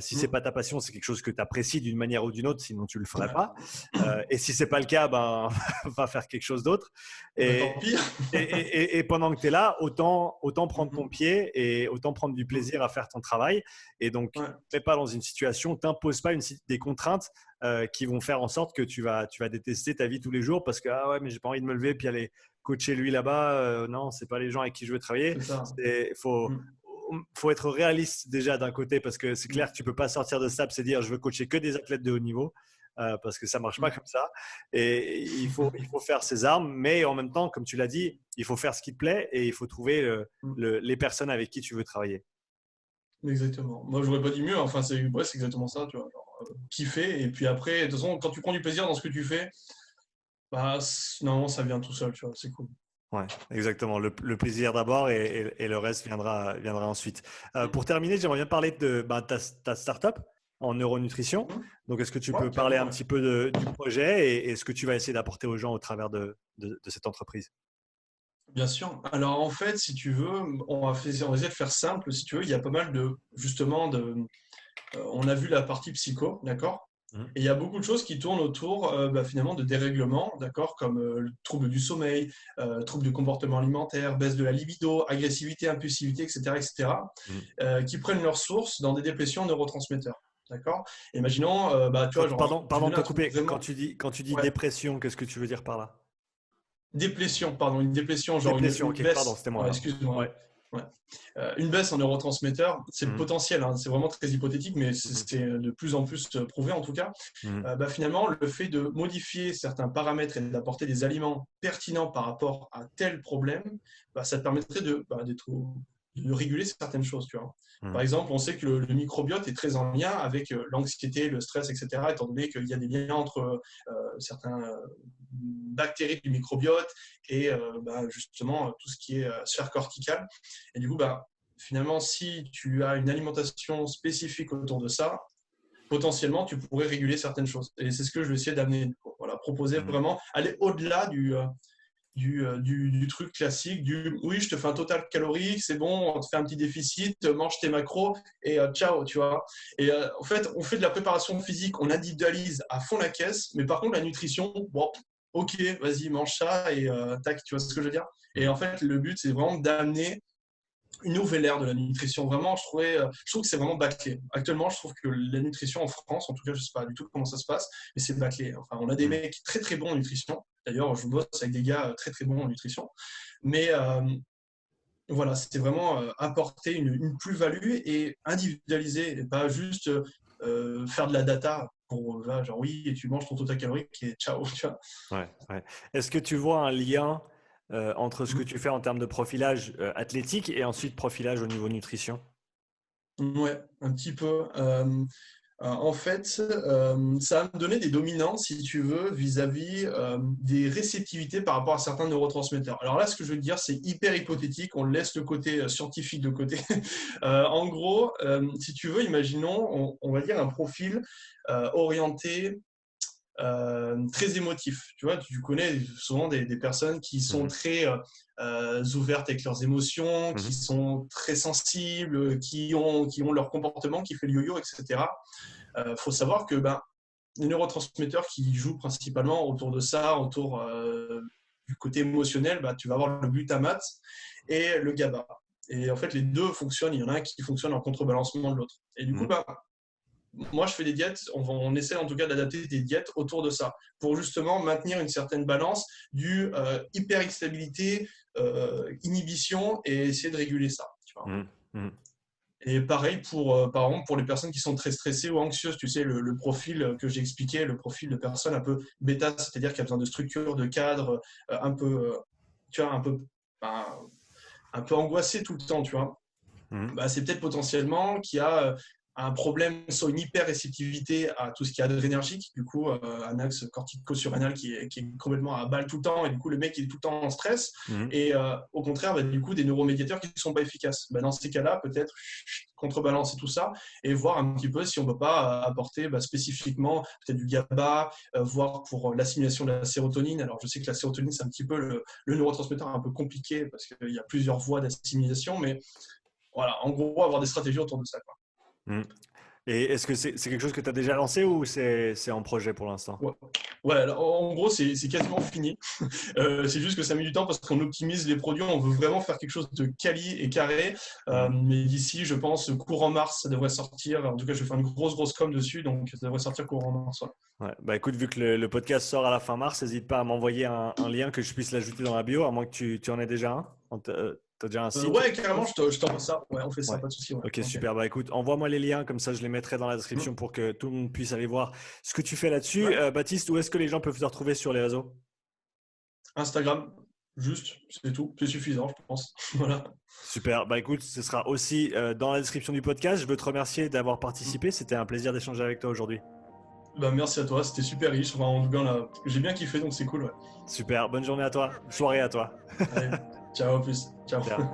Si c'est pas ta passion, c'est quelque chose que tu apprécies d'une manière ou d'une autre, sinon tu le ferais pas. Et si c'est pas le cas, va faire quelque chose d'autre. Tant pis. Et pendant que tu es là, autant prendre ton pied et autant prendre du plaisir à faire ton travail. Et donc, ne mets pas dans une situation, t'imposes pas des contraintes qui vont faire en sorte que tu vas détester ta vie tous les jours parce que ah ouais, mais j'ai pas envie de me lever puis aller coacher lui là-bas. Non, c'est pas les gens avec qui je veux travailler. Il faut être réaliste déjà d'un côté parce que c'est clair que tu peux pas sortir de SAP et dire je veux coacher que des athlètes de haut niveau parce que ça marche pas comme ça et il faut faire ses armes, mais en même temps, comme tu l'as dit, il faut faire ce qui te plaît et il faut trouver les personnes avec qui tu veux travailler. Exactement. Moi, j'aurais pas dit mieux. Enfin, c'est exactement ça, tu vois. Kiffer et puis après, de toute façon, quand tu prends du plaisir dans ce que tu fais, normalement, ça vient tout seul, tu vois. C'est cool. Ouais, exactement. Le plaisir d'abord et le reste viendra ensuite. Pour terminer, j'aimerais bien parler de ta startup en neuronutrition. Donc, est-ce que tu peux parler un petit peu du projet et ce que tu vas essayer d'apporter aux gens au travers de cette entreprise? Bien sûr. Alors, en fait, si tu veux, on va essayer de faire simple. Si tu veux, il y a pas mal justement, on a vu la partie psycho, d'accord? Et il y a beaucoup de choses qui tournent autour finalement de dérèglements, d'accord, comme le trouble du sommeil, trouble du comportement alimentaire, baisse de la libido, agressivité, impulsivité, etc., etc., qui prennent leur source dans des dépressions neurotransmetteurs, d'accord? Imaginons, tu vois, genre, Pardon de te couper. vraiment... Quand tu dis dépression, qu'est-ce que tu veux dire par là? Déplétion, pardon, une déplétion, genre Déplétion, une ok, baisse. pardon, c'était moi. Excuse-moi. Ouais. Ouais. Une baisse en neurotransmetteurs, c'est le potentiel, hein, c'est vraiment très hypothétique, mais c'est de plus en plus prouvé en tout cas. Finalement, le fait de modifier certains paramètres et d'apporter des aliments pertinents par rapport à tel problème, ça te permettrait de réguler certaines choses, tu vois. Par exemple, on sait que le microbiote est très en lien avec l'anxiété, le stress, etc., étant donné qu'il y a des liens entre certaines bactéries du microbiote et justement tout ce qui est sphère corticale. Et du coup, finalement, si tu as une alimentation spécifique autour de ça, potentiellement, tu pourrais réguler certaines choses. Et c'est ce que je vais essayer d'amener. Voilà, proposer vraiment, aller au-delà du truc classique, oui, je te fais un total calorique, c'est bon, on te fait un petit déficit, mange tes macros et ciao, tu vois. Et en fait, on fait de la préparation physique, on individualise à fond la caisse, mais par contre, la nutrition, bon, ok, vas-y, mange ça et tac, tu vois ce que je veux dire. Et en fait, le but, c'est vraiment d'amener une nouvelle ère de la nutrition. Vraiment, je trouve que c'est vraiment bâclé. Actuellement, je trouve que la nutrition en France, en tout cas, je ne sais pas du tout comment ça se passe, mais c'est bâclé. Enfin, on a des mecs très très bons en nutrition. D'ailleurs, je bosse avec des gars très très bons en nutrition. Mais voilà, c'était vraiment apporter une plus-value et individualiser, et pas juste faire de la data pour genre oui, et tu manges ton total calorique et ciao. Tu vois. Ouais. Est-ce que tu vois un lien entre ce que tu fais en termes de profilage athlétique et ensuite profilage au niveau nutrition? Ouais, un petit peu. En fait, ça va me donner des dominants, si tu veux, vis-à-vis des réceptivités par rapport à certains neurotransmetteurs. Alors là, ce que je veux te dire, c'est hyper hypothétique. On laisse le côté scientifique de côté. En gros, si tu veux, imaginons, on va dire un profil orienté très émotif. Tu vois, tu connais souvent des personnes qui sont très ouvertes avec leurs émotions, qui sont très sensibles, qui ont leur comportement qui fait le yo-yo, etc. Faut savoir que les neurotransmetteurs qui jouent principalement autour de ça, autour du côté émotionnel, tu vas avoir le glutamate et le GABA. Et en fait, les deux fonctionnent. Il y en a un qui fonctionne en contrebalancement de l'autre. Et du coup, moi, je fais des diètes, on essaie en tout cas d'adapter des diètes autour de ça, pour justement maintenir une certaine balance du hyper-instabilité, inhibition, et essayer de réguler ça. Tu vois. Et pareil pour, par exemple, pour les personnes qui sont très stressées ou anxieuses, tu sais, le profil que j'ai expliqué, le profil de personne un peu bêta, c'est-à-dire qui a besoin de structure, de cadre, un peu, tu vois, ben, un peu angoissé tout le temps, tu vois. Bah, c'est peut-être potentiellement qu'il y a un problème, soit une hyper-réceptivité à tout ce qui est adrénergique, du coup, un axe cortico-surrénal qui est complètement à balle tout le temps, et du coup, le mec il est tout le temps en stress, et au contraire, bah, du coup, des neuromédiateurs qui ne sont pas efficaces. Bah, dans ces cas-là, peut-être contrebalancer tout ça et voir un petit peu si on ne peut pas apporter spécifiquement peut-être du GABA, voir pour l'assimilation de la sérotonine. Alors, je sais que la sérotonine, c'est un petit peu le neurotransmetteur un peu compliqué parce qu'il y a plusieurs voies d'assimilation, mais voilà, en gros, avoir des stratégies autour de ça, quoi. Et est-ce que c'est quelque chose que tu as déjà lancé ou c'est en projet pour l'instant? Ouais, alors, en gros, c'est quasiment fini. C'est juste que ça met du temps parce qu'on optimise les produits. On veut vraiment faire quelque chose de quali et carré. Mais d'ici, je pense, courant mars, ça devrait sortir. En tout cas, je vais faire une grosse com dessus. Donc, ça devrait sortir courant mars. Ouais. Bah écoute, vu que le podcast sort à la fin mars, n'hésite pas à m'envoyer un lien que je puisse l'ajouter dans la bio, à moins que tu en aies déjà un. Tu as déjà un site? Ouais, carrément, je t'envoie ça. Ouais, on fait ça, pas de souci. Ouais. Ok, super. Bah écoute, envoie-moi les liens, comme ça je les mettrai dans la description pour que tout le monde puisse aller voir ce que tu fais là-dessus. Ouais. Baptiste, où est-ce que les gens peuvent te retrouver sur les réseaux? Instagram, juste, c'est tout. C'est suffisant, je pense. Voilà. Super. Bah écoute, ce sera aussi dans la description du podcast. Je veux te remercier d'avoir participé. C'était un plaisir d'échanger avec toi aujourd'hui. Bah, merci à toi, c'était super riche. Enfin, en tout cas, là, j'ai bien kiffé, donc c'est cool. Ouais. Super. Bonne journée à toi. Soirée à toi. Allez, ciao, à plus. Ciao. Ciao.